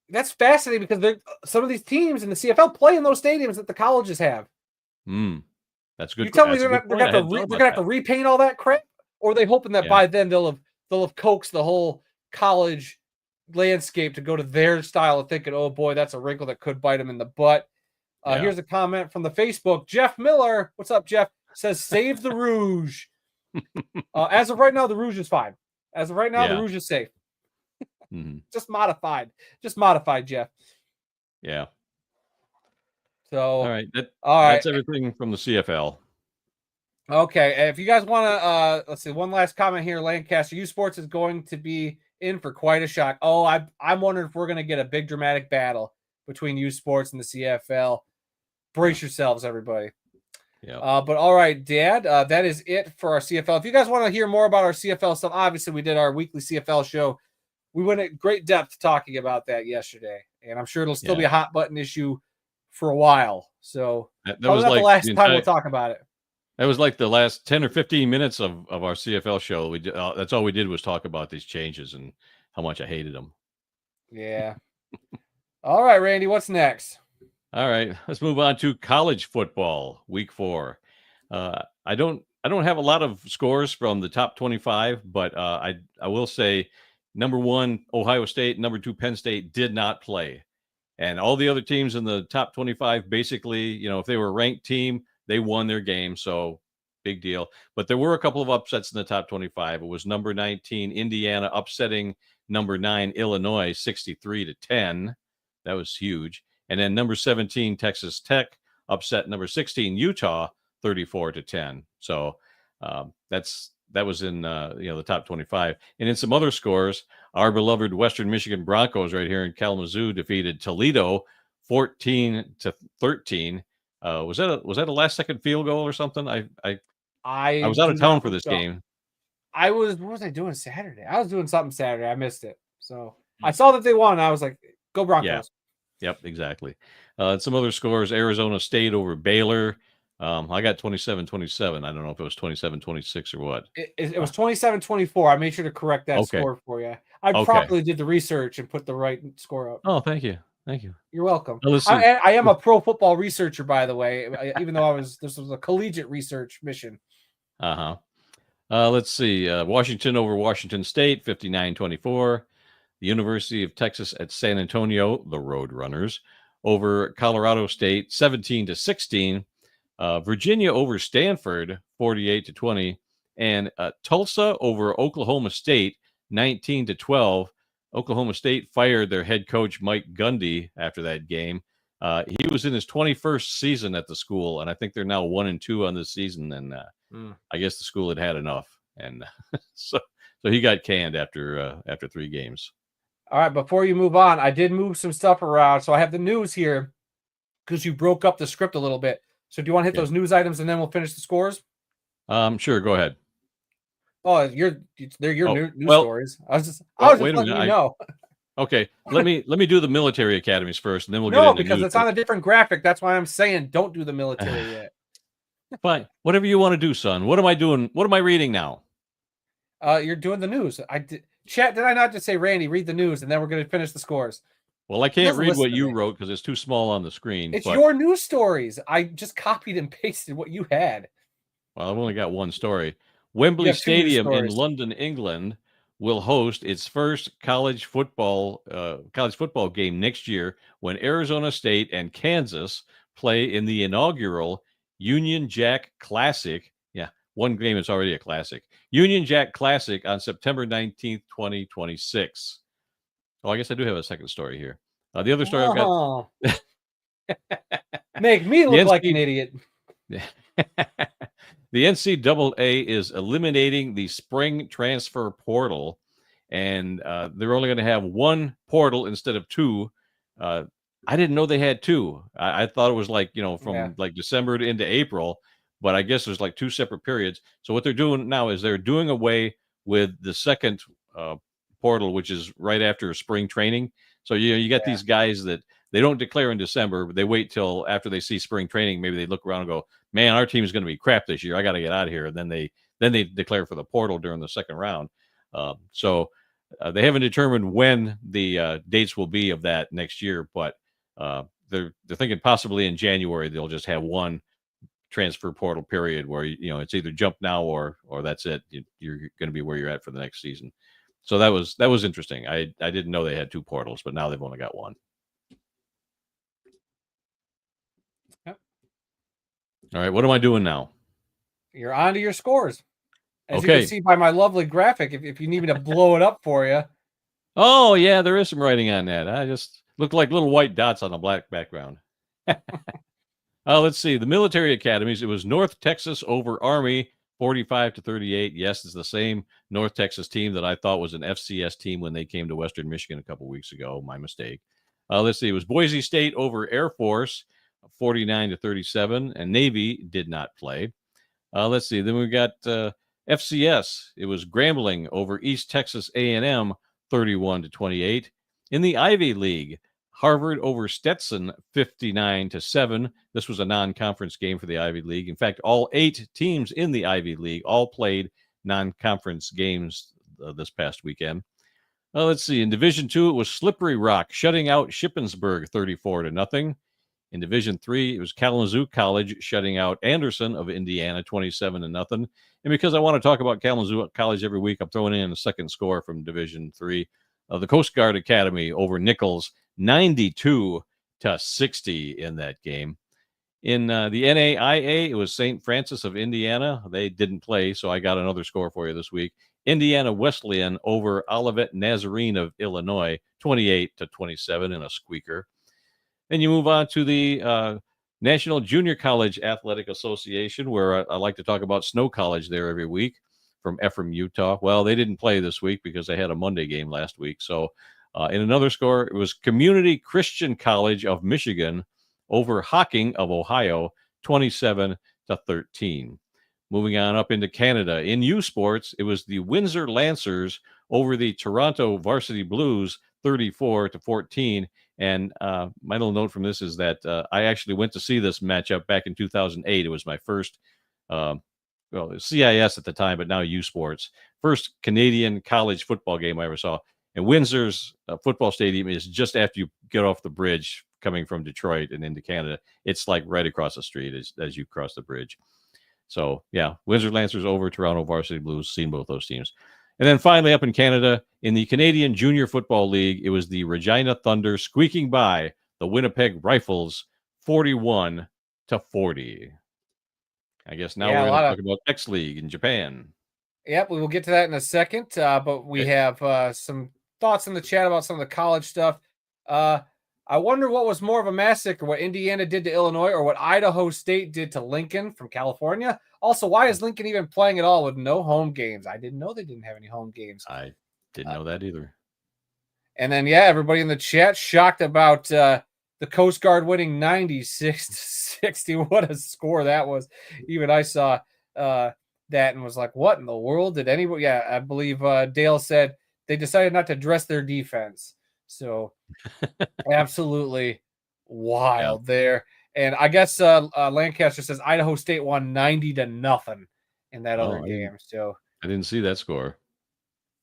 That's fascinating because some of these teams in the CFL play in those stadiums that the colleges have. That's good. You tell me they're going to have to repaint all that crap, or are they hoping that by then they'll have coaxed the whole college landscape to go to their style of thinking, oh boy, that's a wrinkle that could bite them in the butt. Here's a comment from the Facebook. Jeff Miller, what's up, Jeff? Says, save the Rouge. As of right now, the Rouge is fine. As of right now, the Rouge is safe. Just modified, Jeff. Yeah. So all right, that's everything from the CFL. Okay, if you guys want to, let's see, one last comment here. Lancaster U Sports is going to be in for quite a shock. Oh, I'm wondering if we're going to get a big dramatic battle between U Sports and the CFL. Brace yourselves, everybody. Yeah. But all right, Dad, that is it for our CFL. If you guys want to hear more about our CFL stuff, obviously we did our weekly CFL show. We went at great depth talking about that yesterday, and I'm sure it'll still be a hot button issue for a while. So that was like the last time we'll talk about it. That was like the last 10 or 15 minutes of our CFL show. We did, that's all we did was talk about these changes and how much I hated them. Yeah. All right, Randy, what's next? All right, let's move on to college football, week 4. I don't have a lot of scores from the top 25, but I will say number 1, Ohio State, number 2, Penn State did not play. And all the other teams in the top 25, basically, if they were a ranked team, they won their game. So big deal. But there were a couple of upsets in the top 25. It was number 19, Indiana, upsetting number 9, Illinois, 63-10. That was huge. And then number 17, Texas Tech, upset number 16, Utah, 34-10. So that was in the top 25. And in some other scores, our beloved Western Michigan Broncos right here in Kalamazoo defeated Toledo 14-13. Was that a last second field goal or something? I was out of town for this game. What was I doing Saturday? I was doing something Saturday. I missed it. So I saw that they won. I was like, go Broncos. Yeah. Yep, exactly. Some other scores, Arizona State over Baylor. I got 27-27. I don't know if it was 27-26 or what. It was 27-24. I made sure to correct that score for you. I properly did the research and put the right score up. Oh, thank you. Thank you. You're welcome. I am a pro football researcher, by the way, even though this was a collegiate research mission. Let's see. Washington over Washington State, 59-24. The University of Texas at San Antonio, the Roadrunners, over Colorado State, 17-16. Virginia over Stanford, 48-20. And Tulsa over Oklahoma State, 19-12. Oklahoma State fired their head coach, Mike Gundy, after that game. He was in his 21st season at the school, and I think they're now 1-2 on this season. And I guess the school had enough. And so he got canned after 3 games. All right, before you move on, I did move some stuff around. So I have the news here because you broke up the script a little bit. So do you want to hit those news items and then we'll finish the scores? Sure, go ahead. Oh, they're your news stories. I was just letting you know. Okay, let me do the military academies first, and then we'll get into because it's on a different graphic. That's why I'm saying don't do the military yet. Fine. Whatever you want to do, son. What am I doing? What am I reading now? You're doing the news. Chat, did I not just say, Randy, read the news, and then we're going to finish the scores? Well, I can't read what you wrote because it's too small on the screen. It's your news stories. I just copied and pasted what you had. Well, I've only got one story. Wembley Stadium in London, England, will host its first college football game next year when Arizona State and Kansas play in the inaugural Union Jack Classic. Yeah, one game is already a classic. Union Jack Classic on September 19th, 2026. Oh, I guess I do have a second story here. The other story I've got. Make me look like an idiot. The NCAA is eliminating the spring transfer portal, and they're only going to have one portal instead of two. I didn't know they had two. I thought it was like, from like December into April, but I guess there's like two separate periods. So what they're doing now is they're doing away with the second portal, which is right after spring training. So you got these guys that they don't declare in December, but they wait till after they see spring training. Maybe they look around and go, man, our team is going to be crap this year. I got to get out of here. And then they declare for the portal during the second round. So they haven't determined when the dates will be of that next year, but they're thinking possibly in January they'll just have one transfer portal period where it's either jump now or that's it. You're going to be where you're at for the next season. So that was interesting. I didn't know they had two portals, but now they've only got one. Yep. All right, what am I doing now? You're on to your scores. As you can see by my lovely graphic, if you need me to blow it up for you. Oh, yeah, there is some writing on that. I just looked like little white dots on a black background. Let's see. The military academies, it was North Texas over Army, 45-38. Yes, it's the same North Texas team that I thought was an FCS team when they came to Western Michigan a couple weeks ago. My mistake. Let's see. It was Boise State over Air Force, 49-37, and Navy did not play. Let's see. Then we got FCS. It was Grambling over East Texas A&M, 31-28. In the Ivy League, Harvard over Stetson, 59-7. This was a non-conference game for the Ivy League. In fact, all 8 teams in the Ivy League all played non-conference games this past weekend. Let's see. In Division II, it was Slippery Rock shutting out Shippensburg, 34-0. In Division III, it was Kalamazoo College shutting out Anderson of Indiana, 27-0. And because I want to talk about Kalamazoo College every week, I'm throwing in a second score from Division III. The Coast Guard Academy over Nichols, 92-60 in that game. In the NAIA, it was St. Francis of Indiana. They didn't play, so I got another score for you this week. Indiana Wesleyan over Olivet Nazarene of Illinois, 28-27 in a squeaker. Then you move on to the National Junior College Athletic Association, where I like to talk about Snow College there every week from Ephraim, Utah. Well, they didn't play this week because they had a Monday game last week. So in another score, it was Community Christian College of Michigan over Hocking of Ohio, 27-13. Moving on up into Canada. In U Sports, it was the Windsor Lancers over the Toronto Varsity Blues, 34-14. And my little note from this is that I actually went to see this matchup back in 2008. It was my first, CIS at the time, but now U Sports. First Canadian college football game I ever saw. And Windsor's football stadium is just after you get off the bridge coming from Detroit and into Canada. It's like right across the street as you cross the bridge. So, yeah, Windsor Lancers over Toronto Varsity Blues, seen both those teams. And then finally up in Canada, in the Canadian Junior Football League, it was the Regina Thunder squeaking by the Winnipeg Rifles, 41-40. I guess now we're going to talk about X League in Japan. Yep, we will get to that in a second, but we have some thoughts in the chat about some of the college stuff. I wonder what was more of a massacre, what Indiana did to Illinois or what Idaho State did to Lincoln from California. Also, why is Lincoln even playing at all with no home games? I didn't know they didn't have any home games. I didn't know that either. And then, everybody in the chat shocked about the Coast Guard winning 96-60. What a score that was. Even I saw that and was like, what in the world did anybody? Yeah, I believe Dale said they decided not to address their defense. So absolutely wild there. And I guess Lancaster says Idaho State won 90-0 in that other game. So I didn't see that score.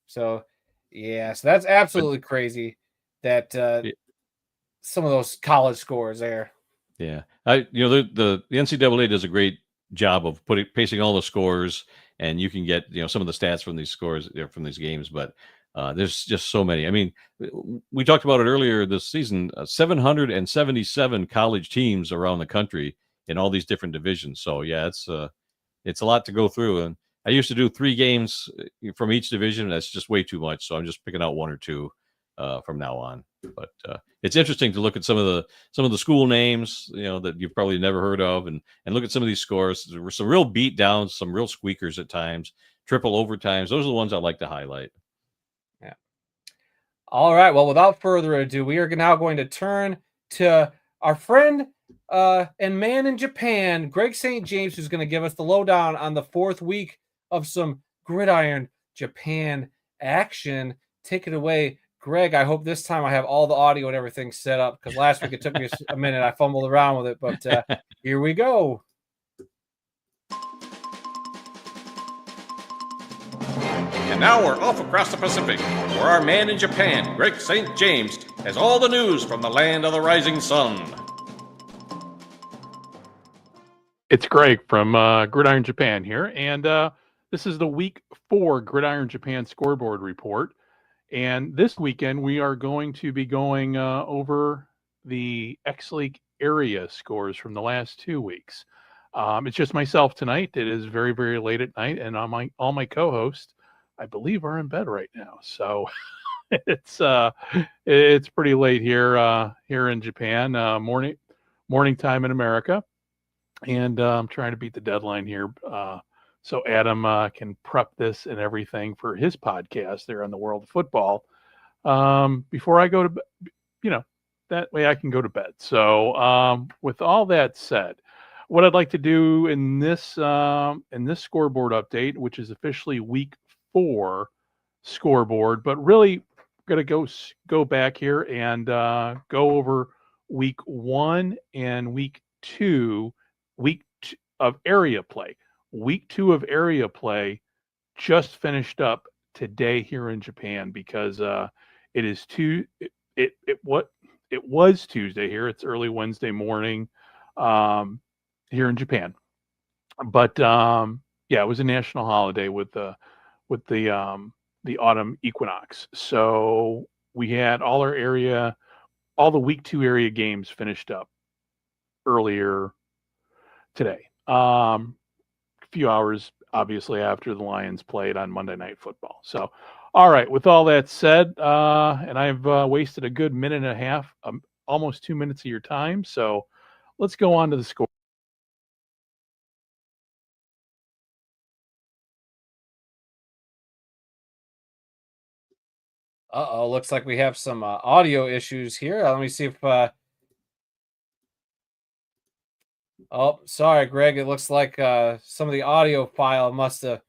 So yeah, so that's absolutely crazy that some of those college scores there. Yeah, the NCAA does a great job of pasting all the scores, and you can get some of the stats from these scores from these games. But there's just so many. I mean, we talked about it earlier this season. 777 college teams around the country in all these different divisions. So yeah, it's a lot to go through. And I used to do 3 games from each division. That's just way too much. So I'm just picking out 1 or 2 from now on. But it's interesting to look at some of the school names, that you've probably never heard of, and look at some of these scores. There were some real beat downs, some real squeakers at times, triple overtimes. Those are the ones I like to highlight. Yeah. All right. Well, without further ado, we are now going to turn to our friend and man in Japan, Greg St. James, who's going to give us the lowdown on the 4th week of some Gridiron Japan action. Take it away, Greg. I hope this time I have all the audio and everything set up, because last week it took me a minute. I fumbled around with it, but here we go. And now we're off across the Pacific, where our man in Japan, Greg St. James, has all the news from the land of the rising sun. It's Greg from Gridiron Japan here, and this is the Week 4 Gridiron Japan scoreboard report. And this weekend, we are going to be going over the X-League area scores from the last 2 weeks. It's just myself tonight. It is very, very late at night, and all my co-hosts, I believe, are in bed right now. So it's pretty late here in Japan, morning time in America, and I'm trying to beat the deadline here. So Adam can prep this and everything for his podcast there on the World of Football before I go to bed. That way I can go to bed. So with all that said, what I'd like to do in this scoreboard update, which is officially Week 4 scoreboard, but really going to go back here and go over Week 1 and Week 2 of area play. Week 2 of area play just finished up today here in Japan, because it was Tuesday here. It's early Wednesday morning here in Japan, but it was a national holiday with the autumn equinox. So we had all the Week 2 area games finished up earlier today. Few hours obviously after the Lions played on Monday Night Football. So, all right, with all that said, and I've wasted a good minute and a half, almost 2 minutes of your time. So let's go on to the score. Looks like we have some audio issues here. Let me see if oh, sorry, Greg. It looks like some of the audio file must have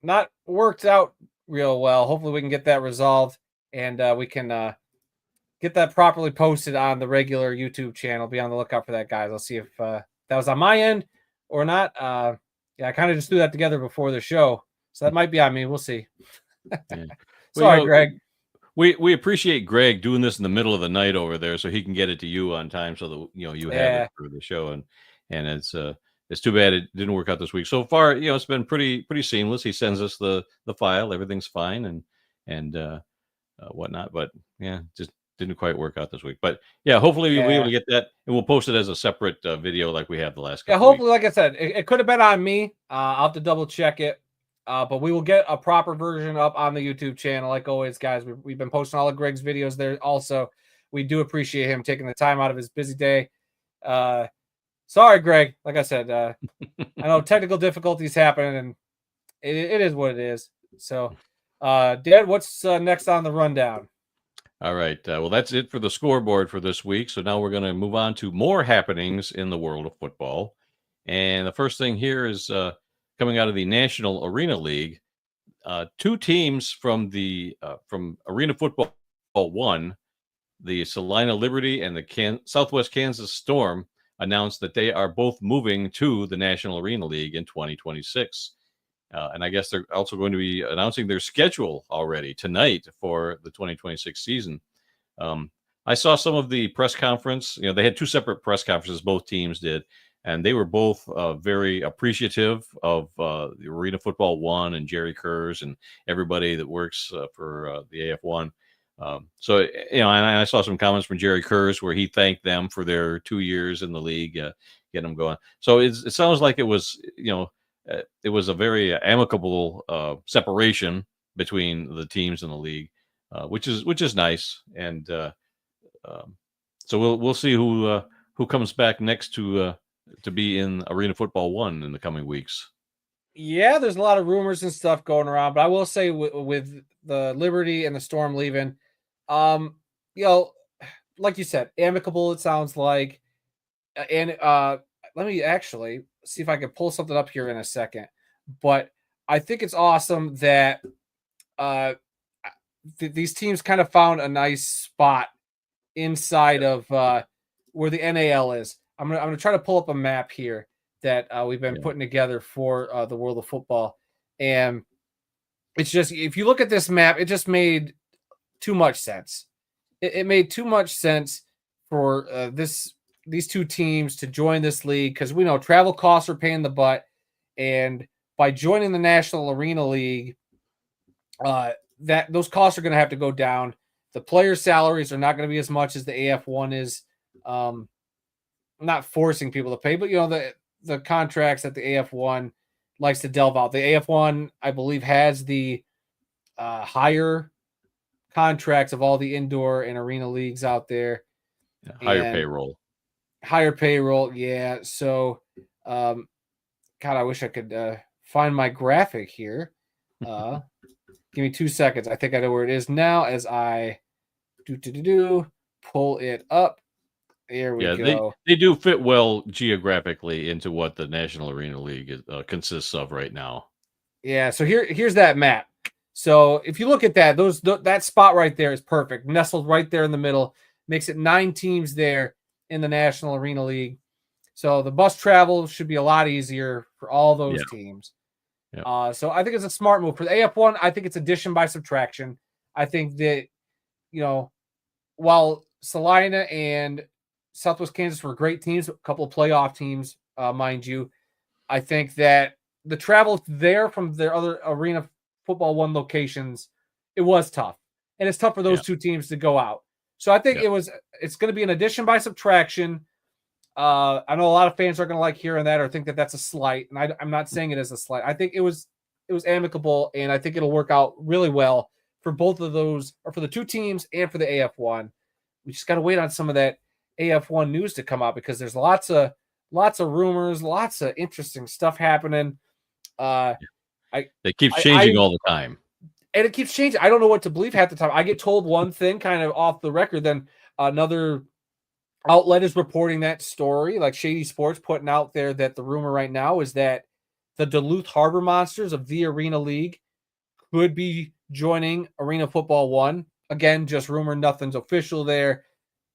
not worked out real well. Hopefully we can get that resolved, and we can get that properly posted on the regular YouTube channel. Be on the lookout for that, guys. I'll see if that was on my end or not. I kind of just threw that together before the show, so that might be on me. We'll see. Yeah. Sorry, Greg. We appreciate Greg doing this in the middle of the night over there, so he can get it to you on time, so that you have it for the show. And it's too bad it didn't work out this week. So far, it's been pretty seamless. He sends us the file, everything's fine, and whatnot. But yeah, just didn't quite work out this week. But yeah, hopefully we'll be able to get that, and we'll post it as a separate video like we have the last couple. Yeah, hopefully, like I said, it could have been on me. I'll have to double check it. But we will get a proper version up on the YouTube channel. Like always, guys, we've been posting all of Greg's videos there. Also, we do appreciate him taking the time out of his busy day. Sorry, Greg. Like I said, I know technical difficulties happen, and it is what it is. So, Dad, what's next on the rundown? All right. Well, that's it for the scoreboard for this week. So now we're going to move on to more happenings in the world of football. And the first thing here is coming out of the National Arena League. 2 teams from the from Arena Football 1 the Salina Liberty and the Southwest Kansas Storm announced that they are both moving to the National Arena League in 2026. And I guess they're also going to be announcing their schedule already tonight for the 2026 season. I saw some of the press conference. They had two separate press conferences, both teams did, and they were both very appreciative of the Arena Football One and Jerry Kurz and everybody that works for the AF1. And I saw some comments from Jerry Kurz where he thanked them for their 2 years in the league, getting them going. So it sounds like it was, it was a very amicable separation between the teams in the league, which is nice. And so we'll see who comes back next to be in Arena Football One in the coming weeks. Yeah, there's a lot of rumors and stuff going around, but I will say with the Liberty and the Storm leaving, like you said, amicable. It sounds like, and let me actually see if I can pull something up here in a second. But I think it's awesome that these teams kind of found a nice spot inside of where the NAL is. I'm gonna try to pull up a map here that we've been putting together for the World of Football, and it's just, if you look at this map, it just made too much sense. It made too much sense for these two teams to join this league, because we know travel costs are paying the butt, and by joining the National Arena League, that those costs are going to have to go down. The players' salaries are not going to be as much as the AF1 is. Not forcing people to pay, but the contracts that the AF1 likes to delve out. The AF1, I believe, has the higher contracts of all the indoor and arena leagues out there. Higher payroll. Yeah. So, God, I wish I could find my graphic here. Give me 2 seconds. I think I know where it is now as I pull it up. Here we go. They do fit well geographically into what the National Arena League consists of right now. Yeah, so here's that map. So if you look at that, that spot right there is perfect, nestled right there in the middle. Makes it 9 teams there in the National Arena League. So the bus travel should be a lot easier for all those teams. Yeah. So I think it's a smart move for the AF1. I think it's addition by subtraction. I think that while Salina and Southwest Kansas were great teams, a couple of playoff teams, mind you, I think that the travel there from their other Arena Football One locations, it was tough. And it's tough for those two teams to go out. So I think it's going to be an addition by subtraction. I know a lot of fans are going to like hearing that or think that that's a slight. And I'm not saying it as a slight. I think it was amicable, and I think it'll work out really well for both of those, or for the two teams and for the AF1. We just got to wait on some of that AF1 news to come out, because there's lots of rumors, lots of interesting stuff happening. It keeps changing all the time. And it keeps changing. I don't know what to believe half the time. I get told one thing kind of off the record, then another outlet is reporting that story, like Shady Sports putting out there that the rumor right now is that the Duluth Harbor Monsters of the Arena League could be joining Arena Football One. Again, just rumor, nothing's official there.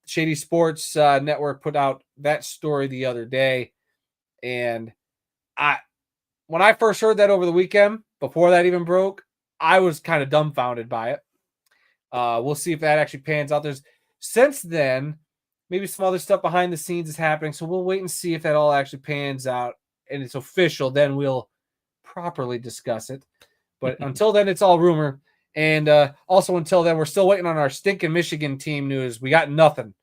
Shady Sports Network put out that story the other day. And when I first heard that over the weekend, before that even broke, I was kind of dumbfounded by it. We'll see if that actually pans out. Since then, maybe some other stuff behind the scenes is happening. So we'll wait and see if that all actually pans out and it's official. Then we'll properly discuss it. But until then, it's all rumor. And also until then, we're still waiting on our stinking Michigan team news. We got nothing.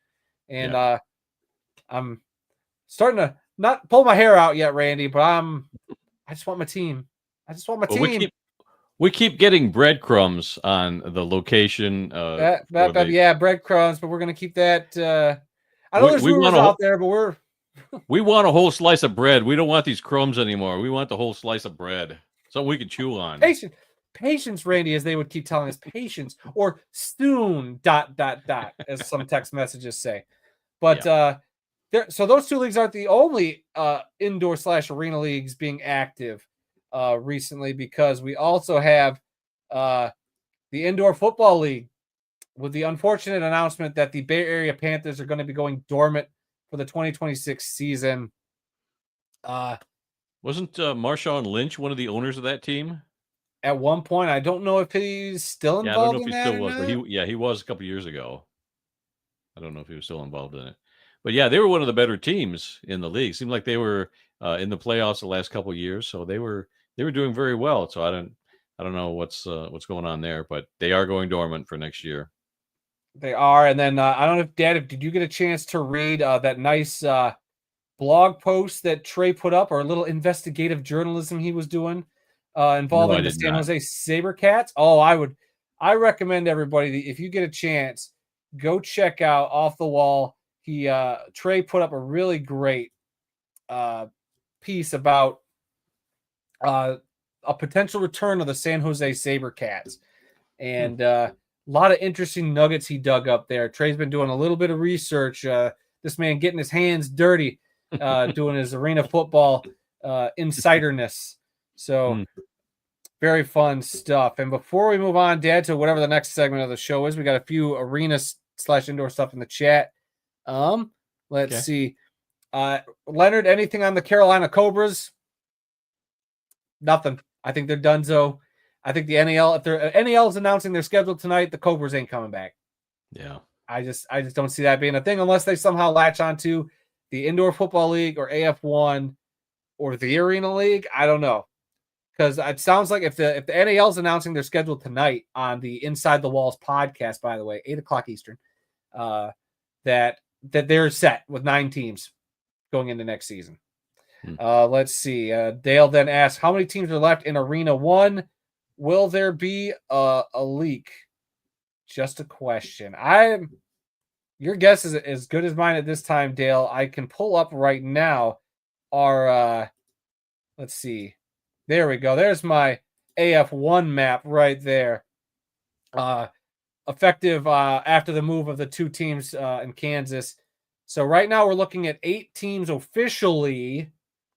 And I'm starting to not pull my hair out yet, Randy, but I just want my team. team. We keep getting breadcrumbs on the location. Breadcrumbs, but we're going to keep that. I know there's rumors out there, but we want a whole slice of bread. We don't want these crumbs anymore. We want the whole slice of bread, something we can chew on. Patience, Randy, as they would keep telling us, patience, or soon, ... as some text messages say. But so those two leagues aren't the only indoor/arena leagues being active recently, because we also have the Indoor Football League with the unfortunate announcement that the Bay Area Panthers are going to be going dormant for the 2026 season. Wasn't Marshawn Lynch one of the owners of that team? At one point, I don't know if he's still involved. Yeah, I don't know if he still was, but he was a couple years ago. I don't know if he was still involved in it, but yeah, they were one of the better teams in the league. Seemed like they were in the playoffs the last couple of years, so they were doing very well. So I don't know what's going on there, but they are going dormant for next year. They are, and then I don't know if Dad, did you get a chance to read that nice blog post that Trey put up, or a little investigative journalism he was doing involving the San Jose SaberCats? Oh, I recommend everybody, if you get a chance, go check out Off the Wall. Trey put up a really great piece about a potential return of the San Jose SaberCats, and a lot of interesting nuggets he dug up there. Trey's been doing a little bit of research. This man getting his hands dirty, doing his arena football insiderness. So very fun stuff. And before we move on, Dad, to whatever the next segment of the show is, we got a few arena/indoor stuff in the chat. Let's see. Leonard, anything on the Carolina Cobras? Nothing. I think they're donezo. I think the NAL, if NAL is announcing their schedule tonight, the Cobras ain't coming back. Yeah. I just don't see that being a thing unless they somehow latch onto the Indoor Football League or AF1 or the Arena League. I don't know. Because it sounds like if the NAL is announcing their schedule tonight on the Inside the Walls podcast, by the way, 8:00 Eastern, that they're set with 9 teams going into next season. Let's see. Dale then asks, how many teams are left in Arena 1? Will there be a leak? Just a question. Your guess is as good as mine at this time, Dale. I can pull up right now our let's see. There we go. There's my AF1 map right there. Effective after the move of the 2 teams in Kansas. So right now we're looking at 8 teams officially.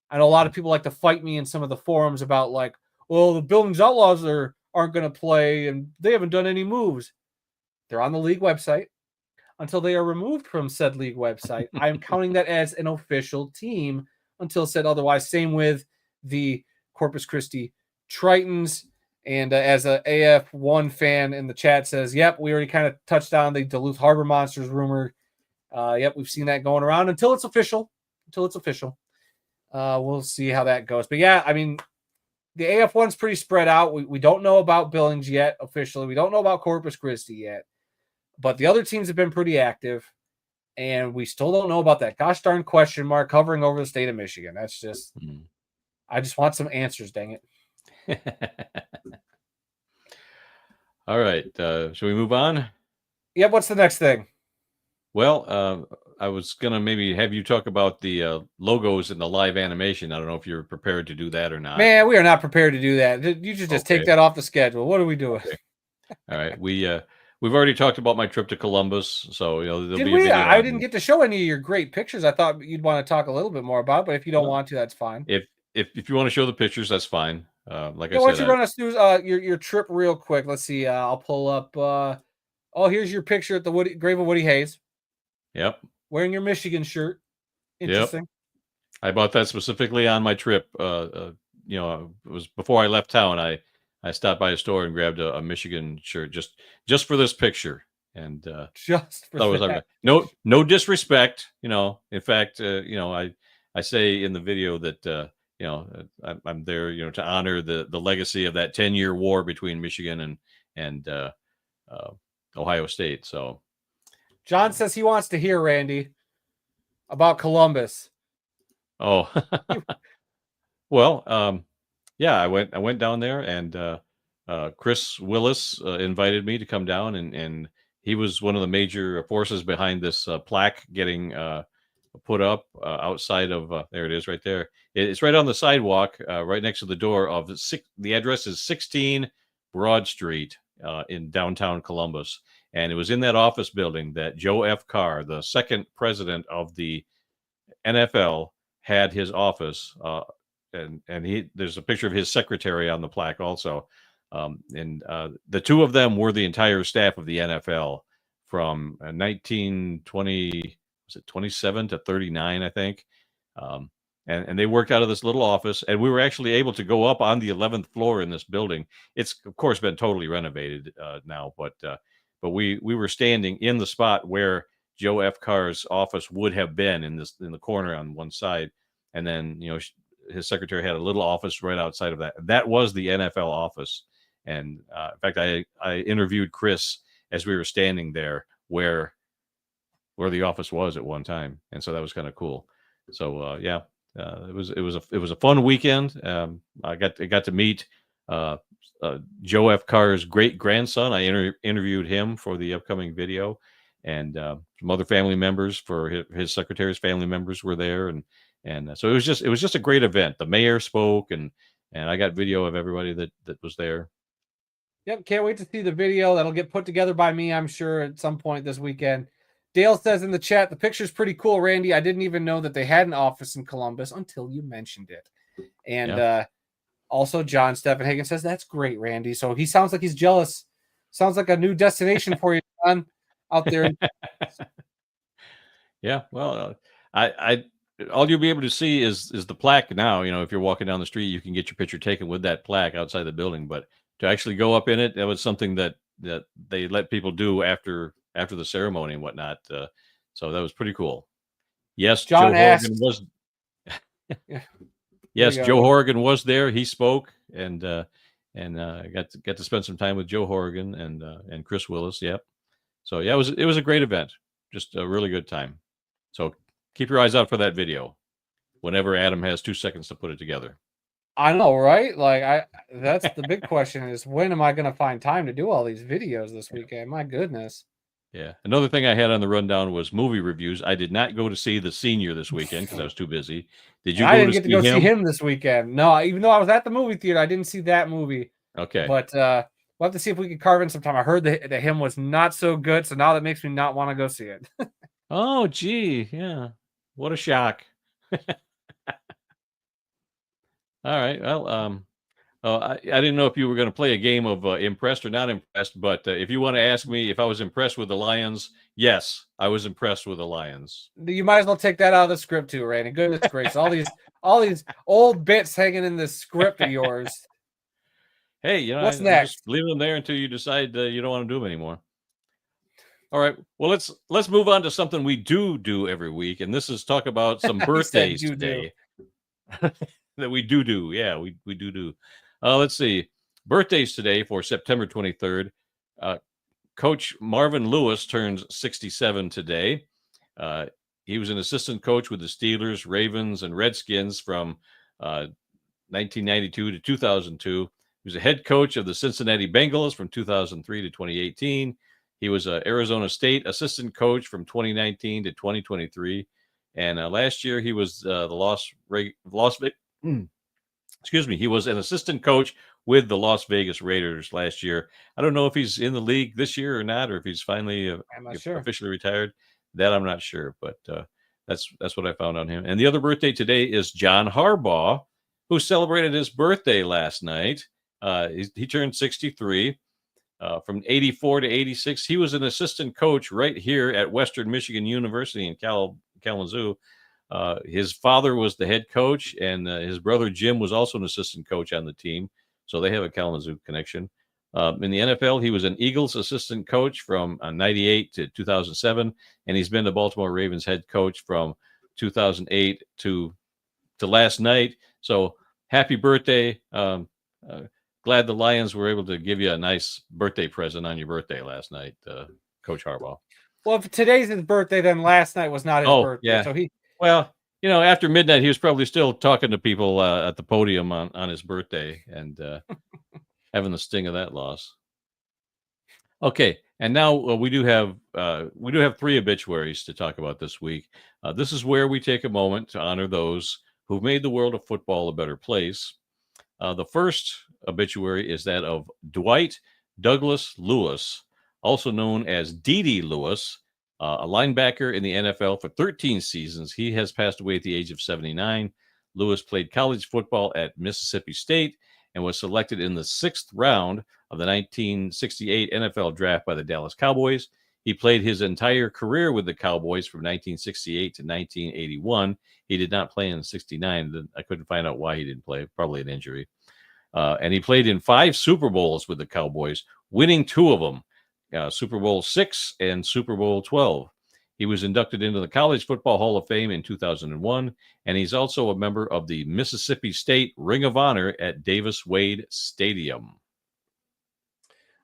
I know a lot of people like to fight me in some of the forums about, like, well, the Billings Outlaws aren't going to play and they haven't done any moves. They're on the league website. Until they are removed from said league website, I am counting that as an official team until said otherwise. Same with the Corpus Christi Tritons. And as a AF1 fan in the chat says, yep, we already kind of touched on the Duluth Harbor Monsters rumor. Yep, we've seen that going around until it's official. We'll see how that goes. But yeah, I mean, the AF1's pretty spread out. We don't know about Billings yet officially. We don't know about Corpus Christi yet. But the other teams have been pretty active. And we still don't know about that gosh darn question mark hovering over the state of Michigan. That's just, I just want some answers, dang it. All right. Shall we move on? Yeah, what's the next thing? Well, I was going to maybe have you talk about the logos and the live animation. I don't know if you're prepared to do that or not. Man, we are not prepared to do that. You should just take that off the schedule. What are we doing? Okay. All right. We've already talked about my trip to Columbus, so there'll be a video. I didn't get to show any of your great pictures. I thought you'd want to talk a little bit more about it, but if you don't want to, that's fine. If you want to show the pictures, that's fine. Like I said, why don't you run us through your trip real quick? Let's see. I'll pull up. Here's your picture at the grave of Woody Hayes. Yep. Wearing your Michigan shirt. Interesting. Yep. I bought that specifically on my trip. It was before I left town. I stopped by a store and grabbed a Michigan shirt just for this picture. And just for that. No disrespect. In fact, I say in the video that I'm there, to honor the legacy of that 10-year war between Michigan and Ohio State. So John says he wants to hear, Randy, about Columbus. Oh, well, yeah, I went down there, and Chris Willis invited me to come down, and he was one of the major forces behind this plaque getting put up outside of there it is right there. It's right on the sidewalk, right next to the door of the address is 16 Broad Street in downtown Columbus. And it was in that office building that Joe F. Carr, the second president of the NFL, had his office. And there's a picture of his secretary on the plaque also. And the two of them were the entire staff of the NFL. from 1920, was it 27 to 39, I think. And they worked out of this little office, and we were actually able to go up on the 11th floor in this building. It's of course been totally renovated now, but we were standing in the spot where Joe F. Carr's office would have been in the corner on one side, and then his secretary had a little office right outside of that. That was the NFL office, and in fact, I interviewed Chris as we were standing there where the office was at one time, and so that was kind of cool. So yeah. It was a fun weekend. I got to meet Joe F. Carr's great grandson. I interviewed him for the upcoming video, and some other family members for his secretary's family members were there, and so it was just a great event. The mayor spoke, and I got video of everybody that was there. Yep, can't wait to see the video. That'll get put together by me, I'm sure, at some point this weekend. Dale says in the chat, the picture's pretty cool, Randy. I didn't even know that they had an office in Columbus until you mentioned it. And also John Stephenhagen says, that's great, Randy. So he sounds like he's jealous. Sounds like a new destination for you, John, out there. Yeah, well, I all you'll be able to see is the plaque now. If you're walking down the street, you can get your picture taken with that plaque outside the building. But to actually go up in it, that was something that they let people do after the ceremony and whatnot. So that was pretty cool. Yes, John Joe Horrigan was. Yes, Joe Horrigan was there. He spoke and got to spend some time with Joe Horrigan and Chris Willis. Yep. So yeah, it was a great event. Just a really good time. So keep your eyes out for that video whenever Adam has 2 seconds to put it together. I know, right? That's the big question is, when am I going to find time to do all these videos this weekend? My goodness. Yeah. Another thing I had on the rundown was movie reviews. I did not go to see The Senior this weekend because I was too busy. Did you? I didn't get to go see him this weekend. No, even though I was at the movie theater, I didn't see that movie. Okay. But we'll have to see if we can carve in some time. I heard that him was not so good, so now that makes me not want to go see it. Oh, gee. Yeah. What a shock. All right. Well, I didn't know if you were going to play a game of impressed or not impressed, but if you want to ask me if I was impressed with the Lions, yes, I was impressed with the Lions. You might as well take that out of the script too, Randy. Goodness gracious, all these old bits hanging in the script of yours. Hey, what's next? Just leave them there until you decide you don't want to do them anymore. All right. Well, let's move on to something we do every week, and this is talk about some birthdays today. That we do. Yeah, we do. Let's see. Birthdays today for September 23rd. Coach Marvin Lewis turns 67 today. He was an assistant coach with the Steelers, Ravens, and Redskins from 1992 to 2002. He was a head coach of the Cincinnati Bengals from 2003 to 2018. He was an Arizona State assistant coach from 2019 to 2023. And last year he was he was an assistant coach with the Las Vegas Raiders last year. I don't know if he's in the league this year or not, or if he's finally officially retired. That I'm not sure, but that's what I found on him. And the other birthday today is John Harbaugh, who celebrated his birthday last night. He turned 63. From 84 to 86, he was an assistant coach right here at Western Michigan University in Kalamazoo. His father was the head coach, and his brother Jim was also an assistant coach on the team. So they have a Kalamazoo connection. In the NFL, he was an Eagles assistant coach from 98 to 2007, and he's been the Baltimore Ravens head coach from 2008 to last night. So happy birthday. Glad the Lions were able to give you a nice birthday present on your birthday last night, Coach Harbaugh. Well, if today's his birthday, then last night was not his birthday. Yeah. So well, after midnight, he was probably still talking to people at the podium on his birthday and having the sting of that loss. Okay, and now we do have 3 obituaries to talk about this week. This is where we take a moment to honor those who've made the world of football a better place. The first obituary is that of Dwight Douglas Lewis, also known as D.D. Lewis, a linebacker in the NFL for 13 seasons. He has passed away at the age of 79. Lewis played college football at Mississippi State and was selected in the 6th round of the 1968 NFL draft by the Dallas Cowboys. He played his entire career with the Cowboys from 1968 to 1981. He did not play in 69. I couldn't find out why he didn't play, probably an injury. And he played in 5 Super Bowls with the Cowboys, winning 2 of them, Super Bowl 6 and Super Bowl 12. He was inducted into the College Football Hall of Fame in 2001, and he's also a member of the Mississippi State Ring of Honor at Davis-Wade Stadium.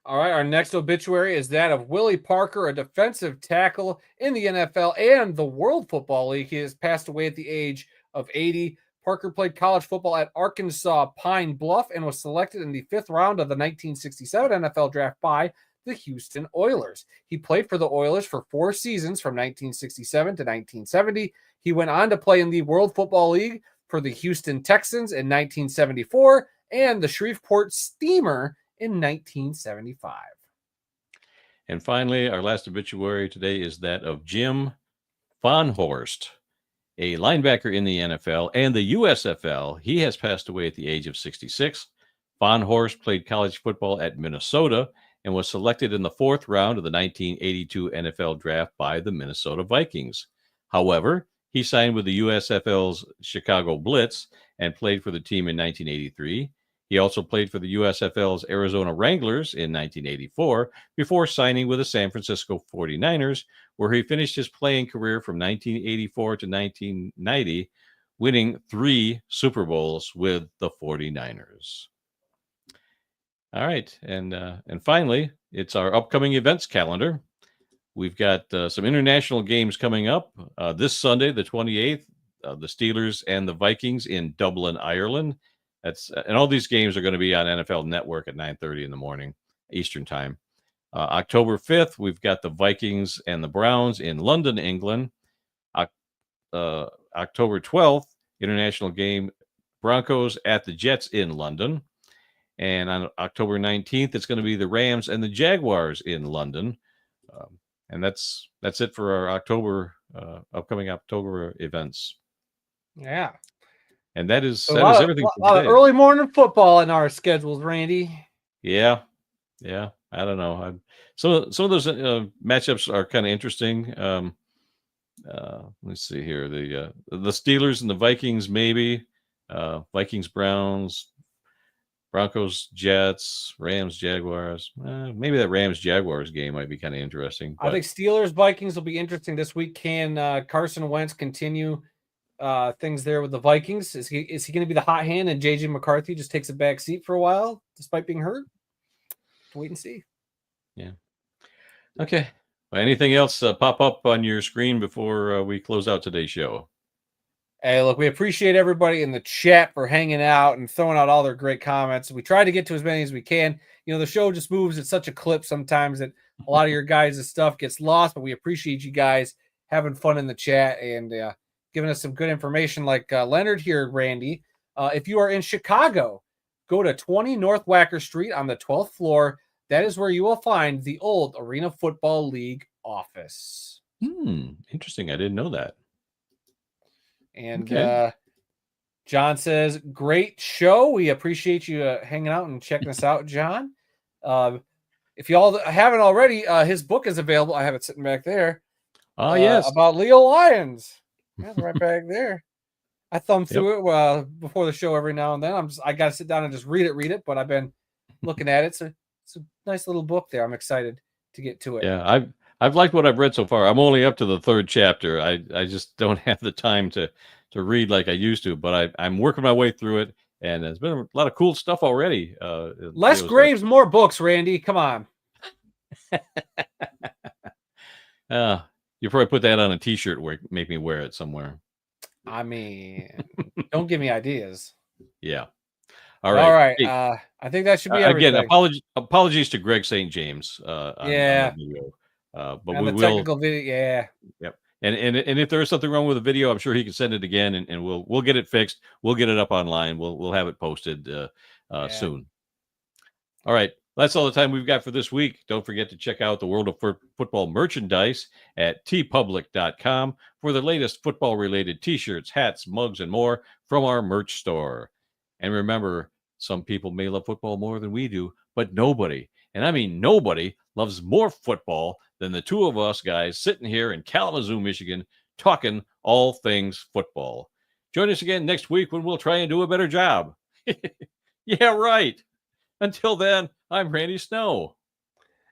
All right, our next obituary is that of Willie Parker, a defensive tackle in the NFL and the World Football League. He has passed away at the age of 80. Parker played college football at Arkansas Pine Bluff and was selected in the 5th round of the 1967 NFL Draft by the Houston Oilers. He played for the Oilers for 4 seasons from 1967 to 1970. He went on to play in the World Football League for the Houston Texans in 1974 and the Shreveport Steamer in 1975. And finally, our last obituary today is that of Jim Fahnhorst, a linebacker in the NFL and the USFL. He has passed away at the age of 66. Fahnhorst played college football at Minnesota and was selected in the 4th round of the 1982 NFL Draft by the Minnesota Vikings. However, he signed with the USFL's Chicago Blitz and played for the team in 1983. He also played for the USFL's Arizona Wranglers in 1984 before signing with the San Francisco 49ers, where he finished his playing career from 1984 to 1990, winning 3 Super Bowls with the 49ers. All right, and finally, it's our upcoming events calendar. We've got some international games coming up this Sunday, the 28th, the Steelers and the Vikings in Dublin, Ireland. And all these games are going to be on NFL Network at 9:30 in the morning, Eastern time. October 5th, we've got the Vikings and the Browns in London, England. October 12th, international game, Broncos at the Jets in London. And on October 19th, it's going to be the Rams and the Jaguars in London. And that's it for our upcoming October events. Yeah. And that is everything. A lot of early morning football in our schedules, Randy. Yeah. I don't know. Some of those matchups are kind of interesting. Let's see here. The Steelers and the Vikings, maybe. Vikings, Browns, Broncos, Jets, Rams, Jaguars. Maybe that Rams Jaguars game might be kind of interesting. I think Steelers Vikings will be interesting this week. Can Carson Wentz continue things there with the Vikings? Is he going to be the hot hand and JJ McCarthy just takes a back seat for a while despite being hurt? Wait and see. Yeah. Okay. Well, anything else pop up on your screen before we close out today's show? Hey, look, we appreciate everybody in the chat for hanging out and throwing out all their great comments. We try to get to as many as we can. You know, the show just moves at such a clip sometimes that a lot of your guys' stuff gets lost, but we appreciate you guys having fun in the chat and giving us some good information like Leonard here, Randy. If you are in Chicago, go to 20 North Wacker Street on the 12th floor. That is where you will find the old Arena Football League office. Interesting. I didn't know that. And John says, great show. We appreciate you hanging out and checking us out, John. If y'all haven't already, his book is available. I have it sitting back there. Oh, yes. About Leo Lyons. Yeah, right back there. I thumb through it before the show every now and then. I got to sit down and just read it, but I've been looking at it. So it's a nice little book there. I'm excited to get to it. Yeah, I've liked what I've read so far. I'm only up to the 3rd chapter. I just don't have the time to read like I used to, but I'm working my way through it, and there's been a lot of cool stuff already. Les Graves, more books, Randy. Come on. You probably put that on a T-shirt where make me wear it somewhere. I mean, don't give me ideas. Yeah. All right. Hey, I think that should be everything. Again, apologies to Greg St. James. On the video. But we will. Technical video, yeah. Yep. And if there is something wrong with the video, I'm sure he can send it again, and we'll get it fixed. We'll get it up online. We'll have it posted soon. All right. That's all the time we've got for this week. Don't forget to check out the World of Football merchandise at tpublic.com for the latest football-related T-shirts, hats, mugs, and more from our merch store. And remember, some people may love football more than we do, but nobody, and I mean nobody, loves more football than the two of us guys sitting here in Kalamazoo, Michigan, talking all things football. Join us again next week when we'll try and do a better job. Yeah, right. Until then, I'm Randy Snow.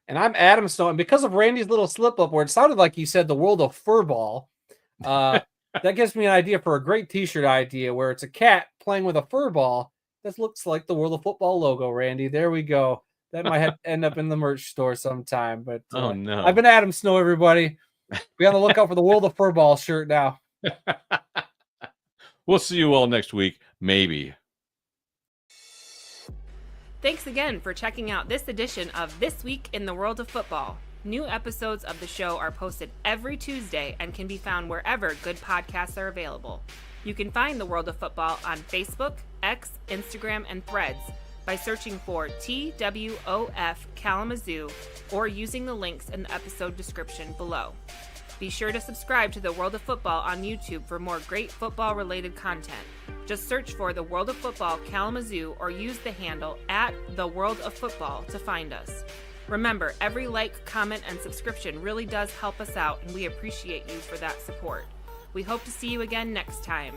And I'm Adam Snow. And because of Randy's little slip up where it sounded like you said the world of furball, that gives me an idea for a great t-shirt idea where it's a cat playing with a fur ball that looks like the World of Football logo, Randy. There we go. That might end up in the merch store sometime. But oh no. I've been Adam Snow, everybody. Be on the lookout for the World of Furball shirt now. We'll see you all next week, maybe. Thanks again for checking out this edition of This Week in the World of Football. New episodes of the show are posted every Tuesday and can be found wherever good podcasts are available. You can find the World of Football on Facebook, X, Instagram, and Threads by searching for TWOF Kalamazoo or using the links in the episode description below. Be sure to subscribe to the World of Football on YouTube for more great football-related content. Just search for the World of Football Kalamazoo or use the handle @TheWorldOfFootball to find us. Remember, every like, comment, and subscription really does help us out, and we appreciate you for that support. We hope to see you again next time.